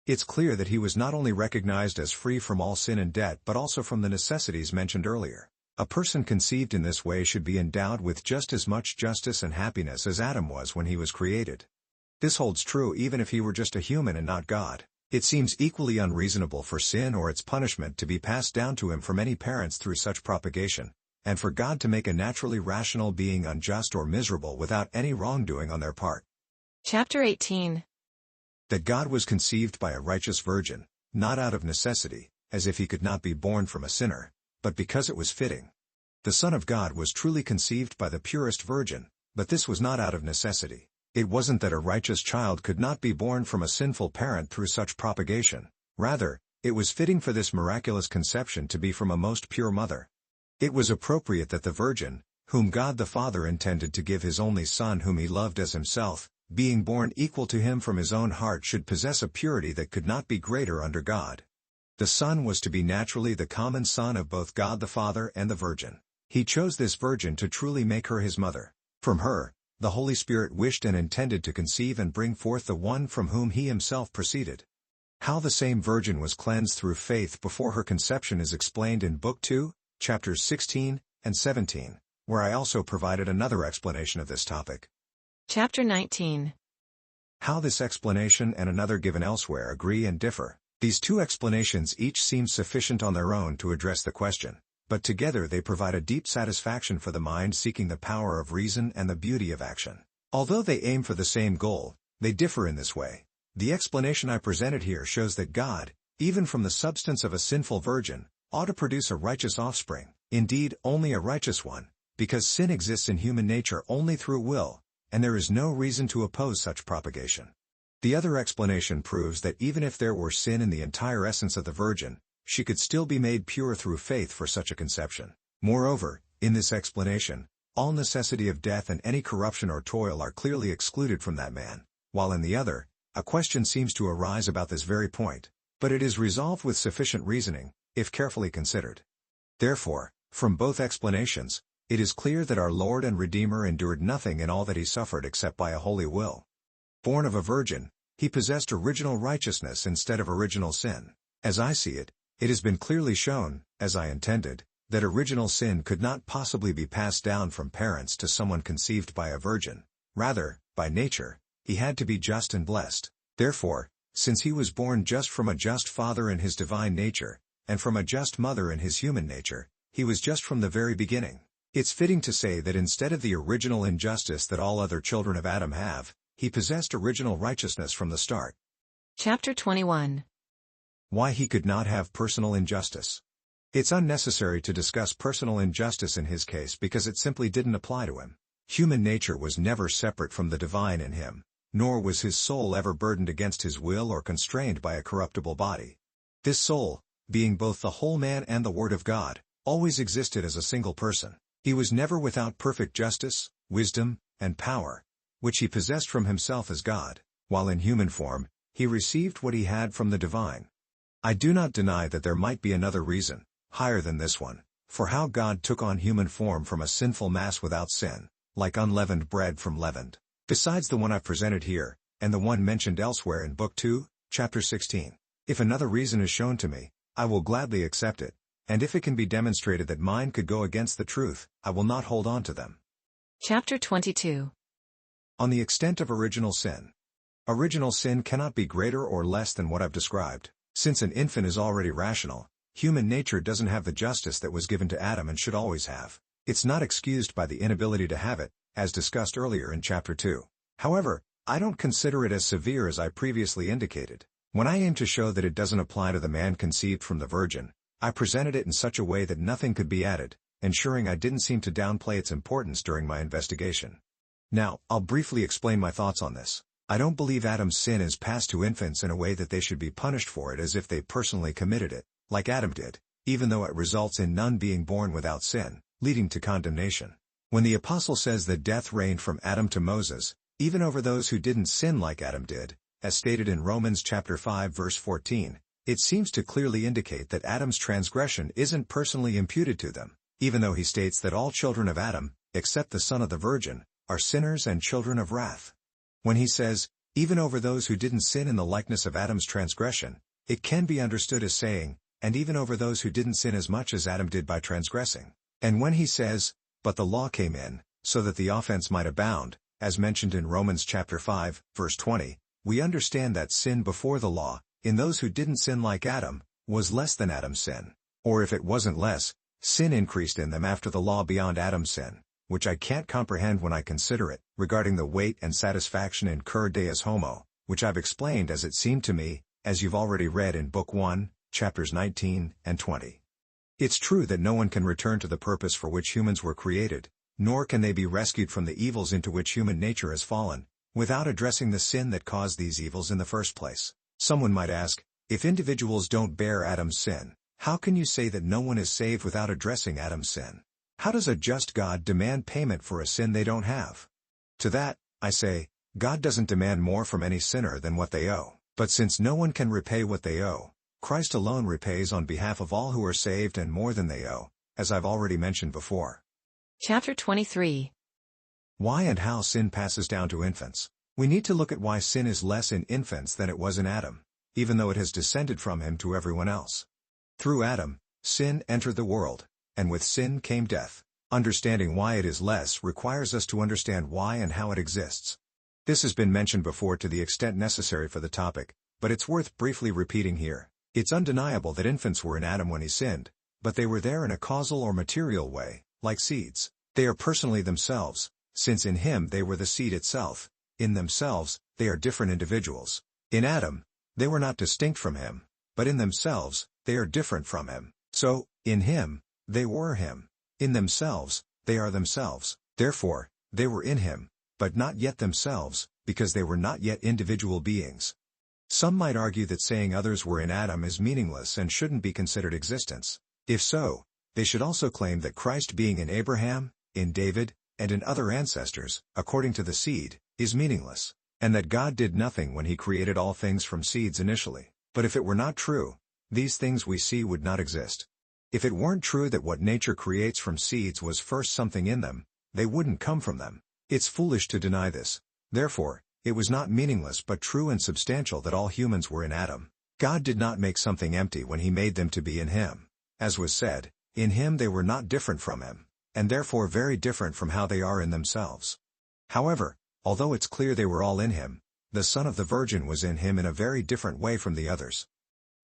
It's clear that he was not only recognized as free from all sin and debt but also from the necessities mentioned earlier. A person conceived in this way should be endowed with just as much justice and happiness as Adam was when he was created. This holds true even if he were just a human and not God. It seems equally unreasonable for sin or its punishment to be passed down to him from any parents through such propagation, and for God to make a naturally rational being unjust or miserable without any wrongdoing on their part. Chapter 18. That God was conceived by a righteous virgin, not out of necessity, as if he could not be born from a sinner, but because it was fitting. The Son of God was truly conceived by the purest virgin, but this was not out of necessity. It wasn't that a righteous child could not be born from a sinful parent through such propagation. Rather, it was fitting for this miraculous conception to be from a most pure mother. It was appropriate that the Virgin, whom God the Father intended to give his only Son whom he loved as himself, being born equal to him from his own heart, should possess a purity that could not be greater under God. The Son was to be naturally the common Son of both God the Father and the Virgin. He chose this Virgin to truly make her his mother. From her, the Holy Spirit wished and intended to conceive and bring forth the one from whom he himself proceeded. How the same Virgin was cleansed through faith before her conception is explained in Book 2, chapters 16 and 17, where I also provided another explanation of this topic. Chapter 19. How this explanation and another given elsewhere agree and differ. These two explanations each seem sufficient on their own to address the question, but together they provide a deep satisfaction for the mind seeking the power of reason and the beauty of action. Although they aim for the same goal, they differ in this way. The explanation I presented here shows that God, even from the substance of a sinful virgin, ought to produce a righteous offspring, indeed only a righteous one, because sin exists in human nature only through will, and there is no reason to oppose such propagation. The other explanation proves that even if there were sin in the entire essence of the Virgin, she could still be made pure through faith for such a conception. Moreover, in this explanation, all necessity of death and any corruption or toil are clearly excluded from that man, while in the other, a question seems to arise about this very point, but it is resolved with sufficient reasoning, if carefully considered. Therefore, from both explanations, it is clear that our Lord and Redeemer endured nothing in all that he suffered except by a holy will. Born of a virgin, he possessed original righteousness instead of original sin. As I see it, it has been clearly shown, as I intended, that original sin could not possibly be passed down from parents to someone conceived by a virgin. Rather, by nature, he had to be just and blessed. Therefore, since he was born just from a just father in his divine nature, and from a just mother in his human nature, he was just from the very beginning. It's fitting to say that instead of the original injustice that all other children of Adam have, he possessed original righteousness from the start. Chapter 21. Why he could not have personal injustice. It's unnecessary to discuss personal injustice in his case because it simply didn't apply to him. Human nature was never separate from the divine in him, nor was his soul ever burdened against his will or constrained by a corruptible body. This soul, being both the whole man and the Word of God, always existed as a single person. He was never without perfect justice, wisdom, and power, which he possessed from himself as God, while in human form, he received what he had from the divine. I do not deny that there might be another reason, higher than this one, for how God took on human form from a sinful mass without sin, like unleavened bread from leavened, besides the one I've presented here, and the one mentioned elsewhere in Book 2, chapter 16. If another reason is shown to me, I will gladly accept it, and if it can be demonstrated that mine could go against the truth, I will not hold on to them. Chapter 22. On the extent of original sin. Original sin cannot be greater or less than what I've described. Since an infant is already rational, human nature doesn't have the justice that was given to Adam and should always have. It's not excused by the inability to have it, as discussed earlier in chapter 2. However, I don't consider it as severe as I previously indicated. When I aim to show that it doesn't apply to the man conceived from the Virgin, I presented it in such a way that nothing could be added, ensuring I didn't seem to downplay its importance during my investigation. Now, I'll briefly explain my thoughts on this. I don't believe Adam's sin is passed to infants in a way that they should be punished for it as if they personally committed it, like Adam did, even though it results in none being born without sin, leading to condemnation. When the apostle says that death reigned from Adam to Moses, even over those who didn't sin like Adam did, as stated in Romans chapter 5 verse 14, it seems to clearly indicate that Adam's transgression isn't personally imputed to them, even though he states that all children of Adam, except the son of the Virgin, are sinners and children of wrath. When he says, even over those who didn't sin in the likeness of Adam's transgression, it can be understood as saying, and even over those who didn't sin as much as Adam did by transgressing. And when he says, "But the law came in, so that the offense might abound," as mentioned in Romans chapter 5, verse 20, we understand that sin before the law, in those who didn't sin like Adam, was less than Adam's sin. Or if it wasn't less, sin increased in them after the law beyond Adam's sin, which I can't comprehend when I consider it, regarding the weight and satisfaction in cur deus homo, which I've explained as it seemed to me, as you've already read in Book 1, chapters 19 and 20. It's true that no one can return to the purpose for which humans were created, nor can they be rescued from the evils into which human nature has fallen, without addressing the sin that caused these evils in the first place. Someone might ask, if individuals don't bear Adam's sin, how can you say that no one is saved without addressing Adam's sin? How does a just God demand payment for a sin they don't have? To that, I say, God doesn't demand more from any sinner than what they owe. But since no one can repay what they owe, Christ alone repays on behalf of all who are saved and more than they owe, as I've already mentioned before. Chapter 23. Why and how sin passes down to infants. We need to look at why sin is less in infants than it was in Adam, even though it has descended from him to everyone else. Through Adam, sin entered the world, and with sin came death. Understanding why it is less requires us to understand why and how it exists. This has been mentioned before to the extent necessary for the topic, but it's worth briefly repeating here. It's undeniable that infants were in Adam when he sinned, but they were there in a causal or material way, like seeds. They are personally themselves, since in him they were the seed itself. In themselves, they are different individuals. In Adam, they were not distinct from him, but in themselves, they are different from him. So, in him, they were him. In themselves, they are themselves. Therefore, they were in him, but not yet themselves, because they were not yet individual beings. Some might argue that saying others were in Adam is meaningless and shouldn't be considered existence. If so, they should also claim that Christ being in Abraham, in David, and in other ancestors, according to the seed, is meaningless, and that God did nothing when he created all things from seeds initially. But if it were not true, these things we see would not exist. If it weren't true that what nature creates from seeds was first something in them, they wouldn't come from them. It's foolish to deny this. Therefore, it was not meaningless but true and substantial that all humans were in Adam. God did not make something empty when he made them to be in him. As was said, in him they were not different from him, and therefore very different from how they are in themselves. However, although it's clear they were all in him, the Son of the Virgin was in him in a very different way from the others.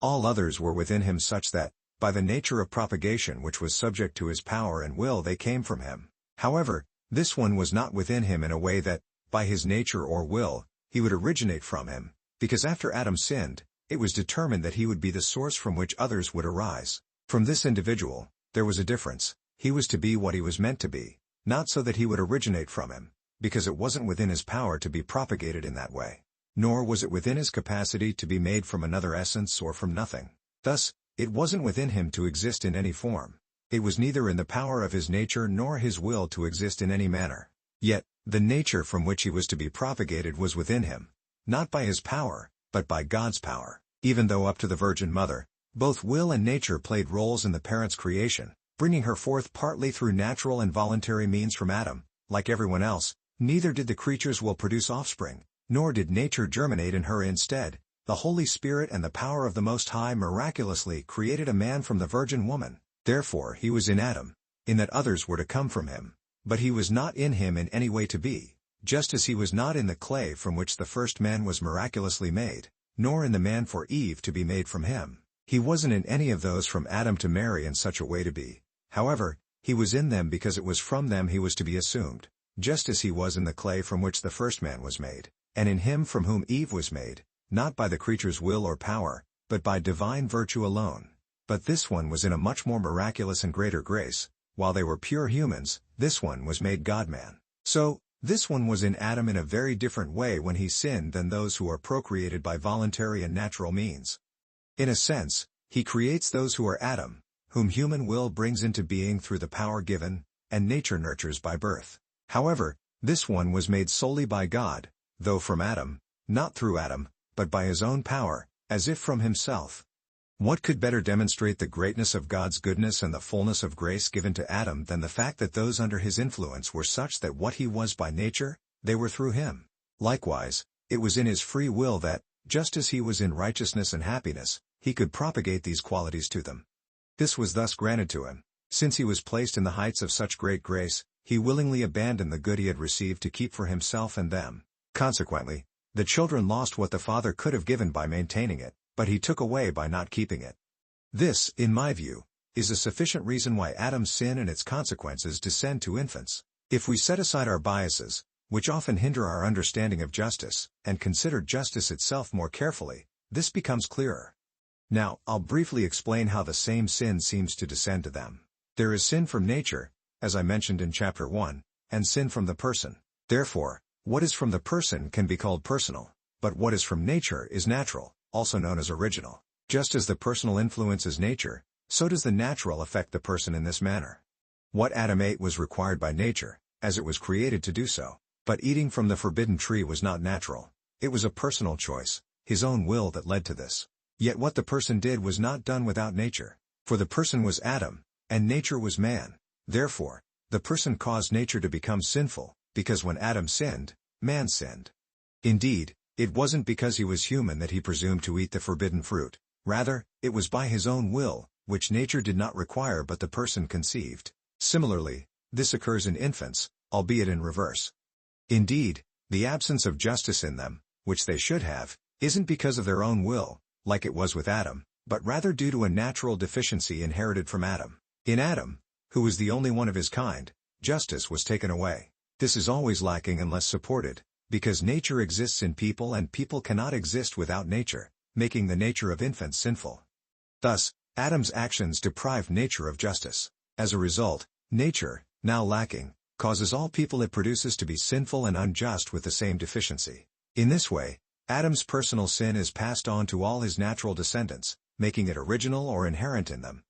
All others were within him such that, by the nature of propagation which was subject to his power and will, they came from him. However, this one was not within him in a way that, by his nature or will, he would originate from him, because after Adam sinned, it was determined that he would be the source from which others would arise. From this individual, there was a difference. He was to be what he was meant to be, not so that he would originate from him, because it wasn't within his power to be propagated in that way, nor was it within his capacity to be made from another essence or from nothing. Thus, it wasn't within him to exist in any form. It was neither in the power of his nature nor his will to exist in any manner. Yet, the nature from which he was to be propagated was within him, not by his power, but by God's power. Even though up to the Virgin Mother, both will and nature played roles in the parent's creation, bringing her forth partly through natural and voluntary means from Adam, like everyone else, neither did the creature's will produce offspring, nor did nature germinate in her instead. The Holy Spirit and the power of the Most High miraculously created a man from the Virgin Woman. Therefore he was in Adam, in that others were to come from him, but he was not in him in any way to be, just as he was not in the clay from which the first man was miraculously made, nor in the man for Eve to be made from him. He wasn't in any of those from Adam to Mary in such a way to be. However, he was in them because it was from them he was to be assumed, just as he was in the clay from which the first man was made, and in him from whom Eve was made, not by the creature's will or power, but by divine virtue alone. But this one was in a much more miraculous and greater grace. While they were pure humans, this one was made God-man. So, this one was in Adam in a very different way when he sinned than those who are procreated by voluntary and natural means. In a sense, he creates those who are Adam, whom human will brings into being through the power given, and nature nurtures by birth. However, this one was made solely by God, though from Adam, not through Adam, but by his own power, as if from himself. What could better demonstrate the greatness of God's goodness and the fullness of grace given to Adam than the fact that those under his influence were such that what he was by nature, they were through him. Likewise, it was in his free will that, just as he was in righteousness and happiness, he could propagate these qualities to them. This was thus granted to him. Since he was placed in the heights of such great grace, he willingly abandoned the good he had received to keep for himself and them. Consequently, the children lost what the Father could have given by maintaining it, but he took away by not keeping it. This, in my view, is a sufficient reason why Adam's sin and its consequences descend to infants. If we set aside our biases, which often hinder our understanding of justice, and consider justice itself more carefully, this becomes clearer. Now, I'll briefly explain how the same sin seems to descend to them. There is sin from nature, as I mentioned in chapter 1, and sin from the person. Therefore, what is from the person can be called personal, but what is from nature is natural, also known as original. Just as the personal influences nature, so does the natural affect the person in this manner. What Adam ate was required by nature, as it was created to do so, but eating from the forbidden tree was not natural. It was a personal choice, his own will that led to this. Yet what the person did was not done without nature, for the person was Adam, and nature was man. Therefore, the person caused nature to become sinful, because when Adam sinned, man sinned. Indeed, it wasn't because he was human that he presumed to eat the forbidden fruit. Rather, it was by his own will, which nature did not require but the person conceived. Similarly, this occurs in infants, albeit in reverse. Indeed, the absence of justice in them, which they should have, isn't because of their own will, like it was with Adam, but rather due to a natural deficiency inherited from Adam. In Adam, who was the only one of his kind, justice was taken away. This is always lacking unless supported, because nature exists in people and people cannot exist without nature, making the nature of infants sinful. Thus, Adam's actions deprived nature of justice. As a result, nature, now lacking, causes all people it produces to be sinful and unjust with the same deficiency. In this way, Adam's personal sin is passed on to all his natural descendants, making it original or inherent in them.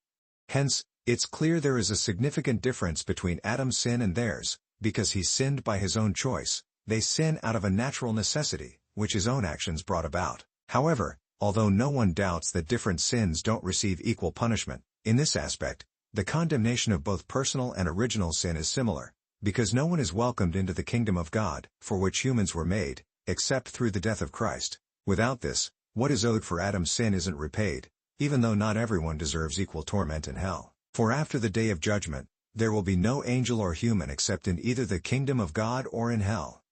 Hence, it's clear there is a significant difference between Adam's sin and theirs, because he sinned by his own choice, they sin out of a natural necessity, which his own actions brought about. However, although no one doubts that different sins don't receive equal punishment, in this aspect, the condemnation of both personal and original sin is similar, because no one is welcomed into the kingdom of God, for which humans were made, except through the death of Christ. Without this, what is owed for Adam's sin isn't repaid, even though not everyone deserves equal torment in hell. For after the day of judgment, there will be no angel or human except in either the kingdom of God or in hell.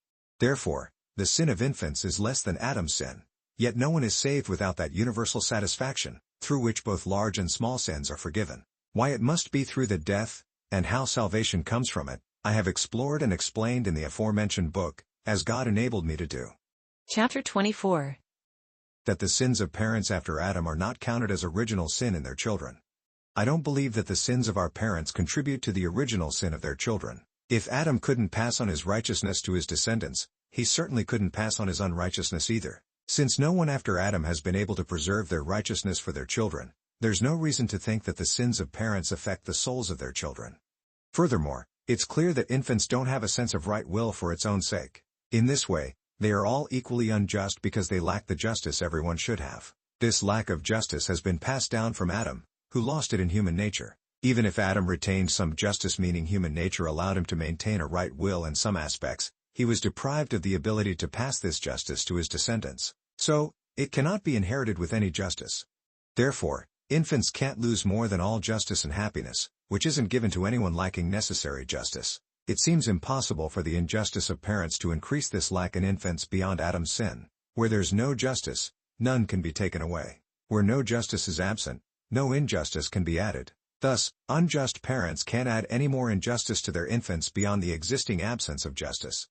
Therefore, the sin of infants is less than Adam's sin. Yet no one is saved without that universal satisfaction, through which both large and small sins are forgiven. Why it must be through the death, and how salvation comes from it, I have explored and explained in the aforementioned book, as God enabled me to do. Chapter 24. That the sins of parents after Adam are not counted as original sin in their children. I don't believe that the sins of our parents contribute to the original sin of their children. If Adam couldn't pass on his righteousness to his descendants, he certainly couldn't pass on his unrighteousness either. Since no one after Adam has been able to preserve their righteousness for their children, there's no reason to think that the sins of parents affect the souls of their children. Furthermore, it's clear that infants don't have a sense of right will for its own sake. In this way, they are all equally unjust because they lack the justice everyone should have. This lack of justice has been passed down from Adam, who lost it in human nature. Even if Adam retained some justice, meaning human nature allowed him to maintain a right will in some aspects, he was deprived of the ability to pass this justice to his descendants. So, it cannot be inherited with any justice. Therefore, infants can't lose more than all justice and happiness, which isn't given to anyone lacking necessary justice. It seems impossible for the injustice of parents to increase this lack in infants beyond Adam's sin. Where there's no justice, none can be taken away. Where no justice is absent, no injustice can be added. Thus, unjust parents can't add any more injustice to their infants beyond the existing absence of justice.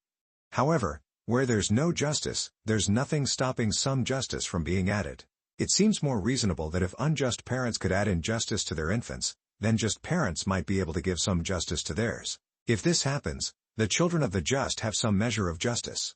However, where there's no justice, there's nothing stopping some justice from being added. It seems more reasonable that if unjust parents could add injustice to their infants, then just parents might be able to give some justice to theirs. If this happens, the children of the just have some measure of justice.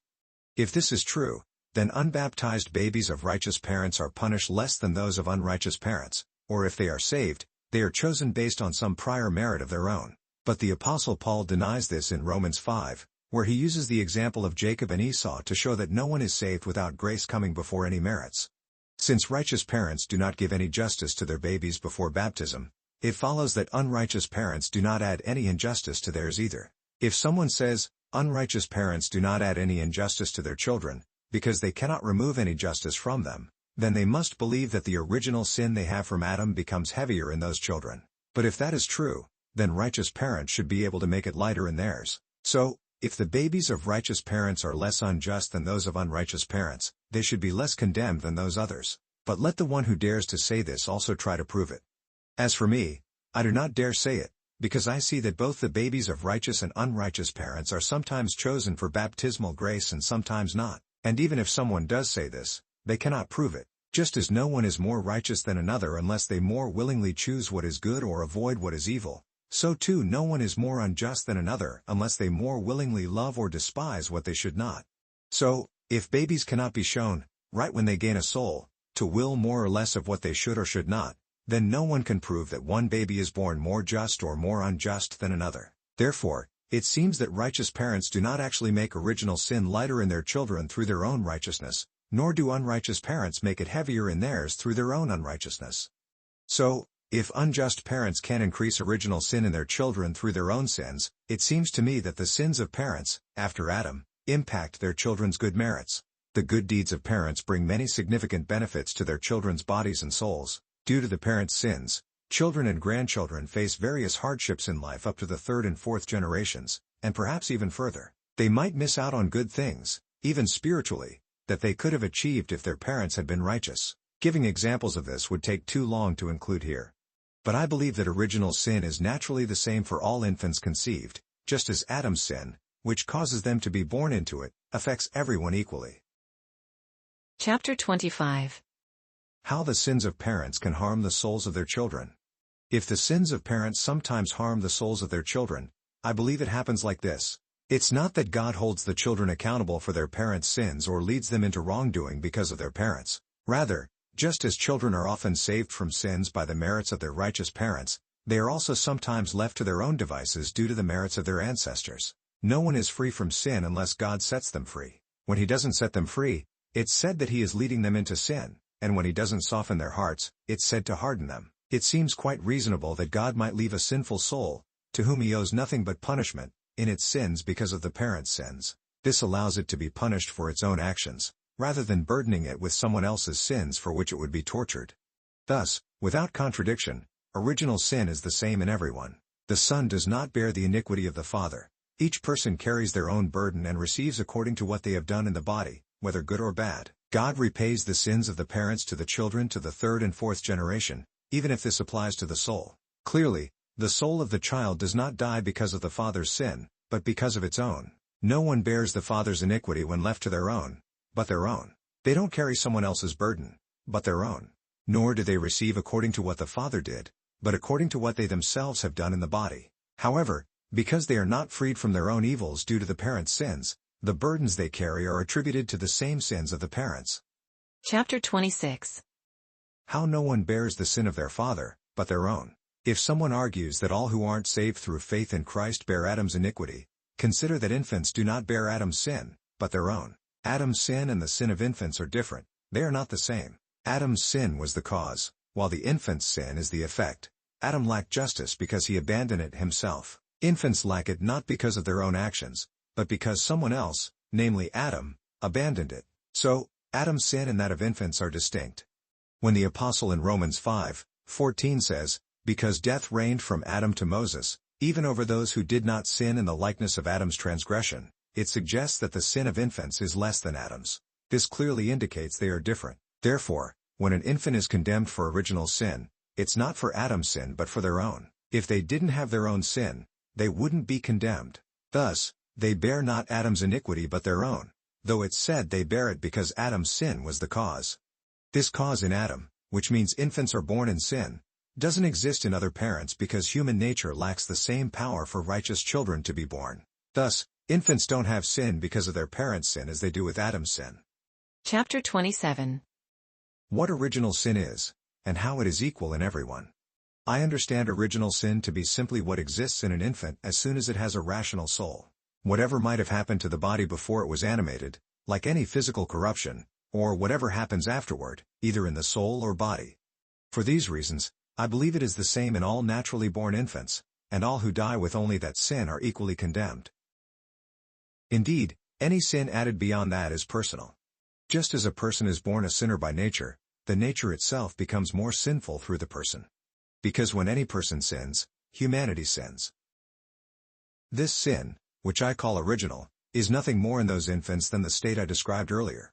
If this is true, then unbaptized babies of righteous parents are punished less than those of unrighteous parents, or if they are saved, they are chosen based on some prior merit of their own. But the Apostle Paul denies this in Romans 5, where he uses the example of Jacob and Esau to show that no one is saved without grace coming before any merits. Since righteous parents do not give any justice to their babies before baptism, it follows that unrighteous parents do not add any injustice to theirs either. If someone says, unrighteous parents do not add any injustice to their children, because they cannot remove any justice from them, then they must believe that the original sin they have from Adam becomes heavier in those children. But if that is true, then righteous parents should be able to make it lighter in theirs. So, if the babies of righteous parents are less unjust than those of unrighteous parents, they should be less condemned than those others. But let the one who dares to say this also try to prove it. As for me, I do not dare say it, because I see that both the babies of righteous and unrighteous parents are sometimes chosen for baptismal grace and sometimes not, and even if someone does say this, they cannot prove it, just as no one is more righteous than another unless they more willingly choose what is good or avoid what is evil, so too no one is more unjust than another unless they more willingly love or despise what they should not. So, if babies cannot be shown, right when they gain a soul, to will more or less of what they should or should not, then no one can prove that one baby is born more just or more unjust than another. Therefore, it seems that righteous parents do not actually make original sin lighter in their children through their own righteousness, nor do unrighteous parents make it heavier in theirs through their own unrighteousness. So, if unjust parents can increase original sin in their children through their own sins, it seems to me that the sins of parents, after Adam, impact their children's good merits. The good deeds of parents bring many significant benefits to their children's bodies and souls. Due to the parents' sins, children and grandchildren face various hardships in life up to the third and fourth generations, and perhaps even further. They might miss out on good things, even spiritually, that they could have achieved if their parents had been righteous. Giving examples of this would take too long to include here. But I believe that original sin is naturally the same for all infants conceived, just as Adam's sin, which causes them to be born into it, affects everyone equally. Chapter 25. How the sins of parents can harm the souls of their children. If the sins of parents sometimes harm the souls of their children, I believe it happens like this. It's not that God holds the children accountable for their parents' sins or leads them into wrongdoing because of their parents. Rather, just as children are often saved from sins by the merits of their righteous parents, they are also sometimes left to their own devices due to the merits of their ancestors. No one is free from sin unless God sets them free. When He doesn't set them free, it's said that He is leading them into sin, and when He doesn't soften their hearts, it's said to harden them. It seems quite reasonable that God might leave a sinful soul, to whom He owes nothing but punishment, in its sins because of the parent's sins. This allows it to be punished for its own actions, rather than burdening it with someone else's sins for which it would be tortured. Thus, without contradiction, original sin is the same in everyone. The Son does not bear the iniquity of the Father. Each person carries their own burden and receives according to what they have done in the body, whether good or bad. God repays the sins of the parents to the children to the third and fourth generation, even if this applies to the soul. Clearly, the soul of the child does not die because of the father's sin, but because of its own. No one bears the father's iniquity when left to their own, but their own. They don't carry someone else's burden, but their own. Nor do they receive according to what the father did, but according to what they themselves have done in the body. However, because they are not freed from their own evils due to the parents' sins, the burdens they carry are attributed to the same sins of the parents. Chapter 26. How no one bears the sin of their father, but their own. If someone argues that all who aren't saved through faith in Christ bear Adam's iniquity, consider that infants do not bear Adam's sin, but their own. Adam's sin and the sin of infants are different. They are not the same. Adam's sin was the cause, while the infant's sin is the effect. Adam lacked justice because he abandoned it himself. Infants lack it not because of their own actions, but because someone else, namely Adam, abandoned it. So, Adam's sin and that of infants are distinct. When the apostle in Romans 5:14 says, "Because death reigned from Adam to Moses, even over those who did not sin in the likeness of Adam's transgression," it suggests that the sin of infants is less than Adam's. This clearly indicates they are different. Therefore, when an infant is condemned for original sin, it's not for Adam's sin but for their own. If they didn't have their own sin, they wouldn't be condemned. Thus, they bear not Adam's iniquity but their own, though it's said they bear it because Adam's sin was the cause. This cause in Adam, which means infants are born in sin, doesn't exist in other parents because human nature lacks the same power for righteous children to be born. Thus, infants don't have sin because of their parents' sin as they do with Adam's sin. Chapter 27. What original sin is, and how it is equal in everyone. I understand original sin to be simply what exists in an infant as soon as it has a rational soul. Whatever might have happened to the body before it was animated, like any physical corruption, or whatever happens afterward, either in the soul or body. For these reasons, I believe it is the same in all naturally born infants, and all who die with only that sin are equally condemned. Indeed, any sin added beyond that is personal. Just as a person is born a sinner by nature, the nature itself becomes more sinful through the person. Because when any person sins, humanity's sins. This sin, which I call original, is nothing more in those infants than the state I described earlier.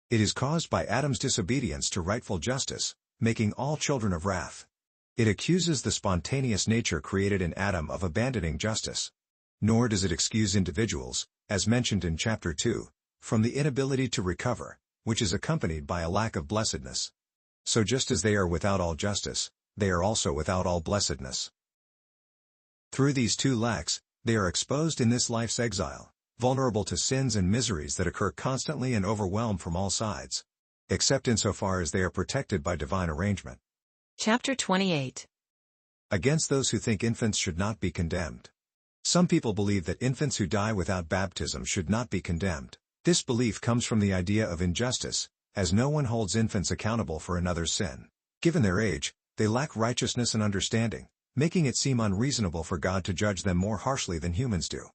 It is caused by Adam's disobedience to rightful justice, making all children of wrath. It accuses the spontaneous nature created in Adam of abandoning justice. Nor does it excuse individuals, as mentioned in chapter 2, from the inability to recover, which is accompanied by a lack of blessedness. So just as they are without all justice, they are also without all blessedness. Through these two lacks, they are exposed in this life's exile, vulnerable to sins and miseries that occur constantly and overwhelm from all sides, except insofar as they are protected by divine arrangement. Chapter 28. Against those who think infants should not be condemned. Some people believe that infants who die without baptism should not be condemned. This belief comes from the idea of injustice, as no one holds infants accountable for another's sin. Given their age, they lack righteousness and understanding, making it seem unreasonable for God to judge them more harshly than humans do.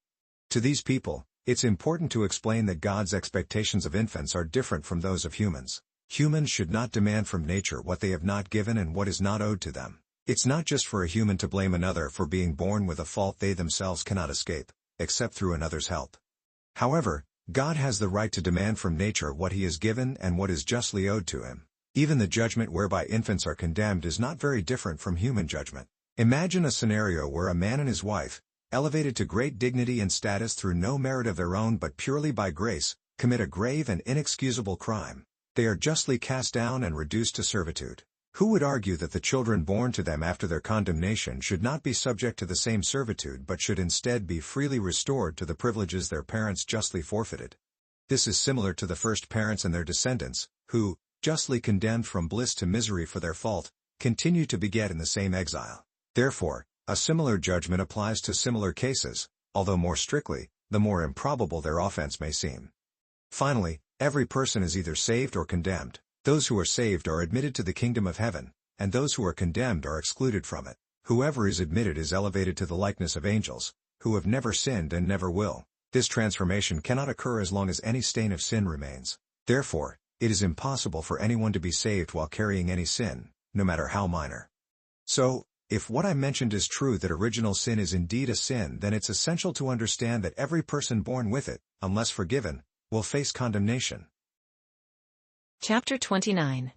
To these people, it's important to explain that God's expectations of infants are different from those of humans. Humans should not demand from nature what they have not given and what is not owed to them. It's not just for a human to blame another for being born with a fault they themselves cannot escape, except through another's help. However, God has the right to demand from nature what he has given and what is justly owed to him. Even the judgment whereby infants are condemned is not very different from human judgment. Imagine a scenario where a man and his wife, elevated to great dignity and status through no merit of their own but purely by grace, commit a grave and inexcusable crime. They are justly cast down and reduced to servitude. Who would argue that the children born to them after their condemnation should not be subject to the same servitude but should instead be freely restored to the privileges their parents justly forfeited? This is similar to the first parents and their descendants, who, justly condemned from bliss to misery for their fault, continue to beget in the same exile. Therefore, a similar judgment applies to similar cases, although more strictly, the more improbable their offense may seem. Finally, every person is either saved or condemned. Those who are saved are admitted to the kingdom of heaven, and those who are condemned are excluded from it. Whoever is admitted is elevated to the likeness of angels, who have never sinned and never will. This transformation cannot occur as long as any stain of sin remains. Therefore, it is impossible for anyone to be saved while carrying any sin, no matter how minor. So, if what I mentioned is true, that original sin is indeed a sin, then it's essential to understand that every person born with it, unless forgiven, will face condemnation. Chapter 29.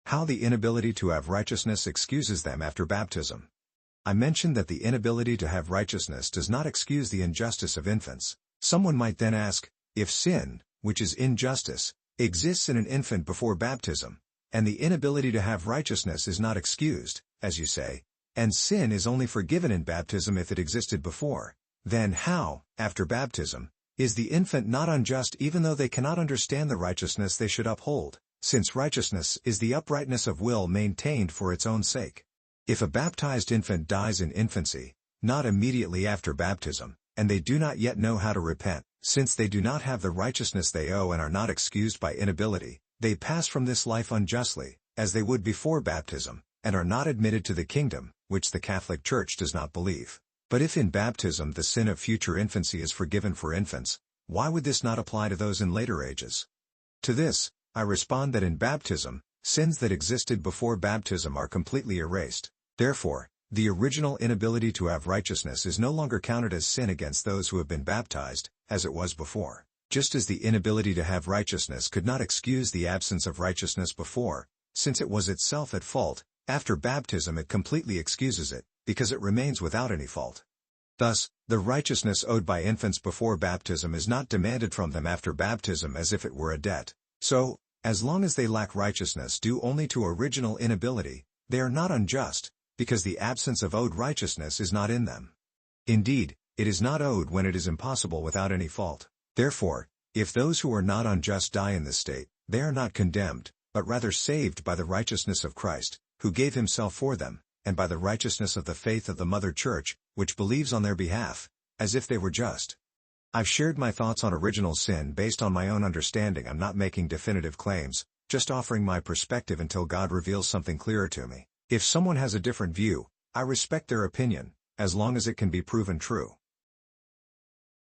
How the inability to have righteousness excuses them after baptism. I mentioned that the inability to have righteousness does not excuse the injustice of infants. Someone might then ask, if sin, which is injustice, exists in an infant before baptism, and the inability to have righteousness is not excused, as you say, and sin is only forgiven in baptism if it existed before, then how, after baptism, is the infant not unjust even though they cannot understand the righteousness they should uphold, since righteousness is the uprightness of will maintained for its own sake? If a baptized infant dies in infancy, not immediately after baptism, and they do not yet know how to repent, since they do not have the righteousness they owe and are not excused by inability, they pass from this life unjustly, as they would before baptism, and are not admitted to the kingdom, which the Catholic Church does not believe. But if in baptism the sin of future infancy is forgiven for infants, why would this not apply to those in later ages? To this, I respond that in baptism, sins that existed before baptism are completely erased. Therefore, the original inability to have righteousness is no longer counted as sin against those who have been baptized, as it was before. Just as the inability to have righteousness could not excuse the absence of righteousness before, since it was itself at fault, after baptism it completely excuses it, because it remains without any fault. Thus, the righteousness owed by infants before baptism is not demanded from them after baptism as if it were a debt. So, as long as they lack righteousness due only to original inability, they are not unjust, because the absence of owed righteousness is not in them. Indeed, it is not owed when it is impossible without any fault. Therefore, if those who are not unjust die in this state, they are not condemned, but rather saved by the righteousness of Christ, who gave himself for them, and by the righteousness of the faith of the Mother Church, which believes on their behalf, as if they were just. I've shared my thoughts on original sin based on my own understanding. I'm not making definitive claims, just offering my perspective until God reveals something clearer to me. If someone has a different view, I respect their opinion, as long as it can be proven true.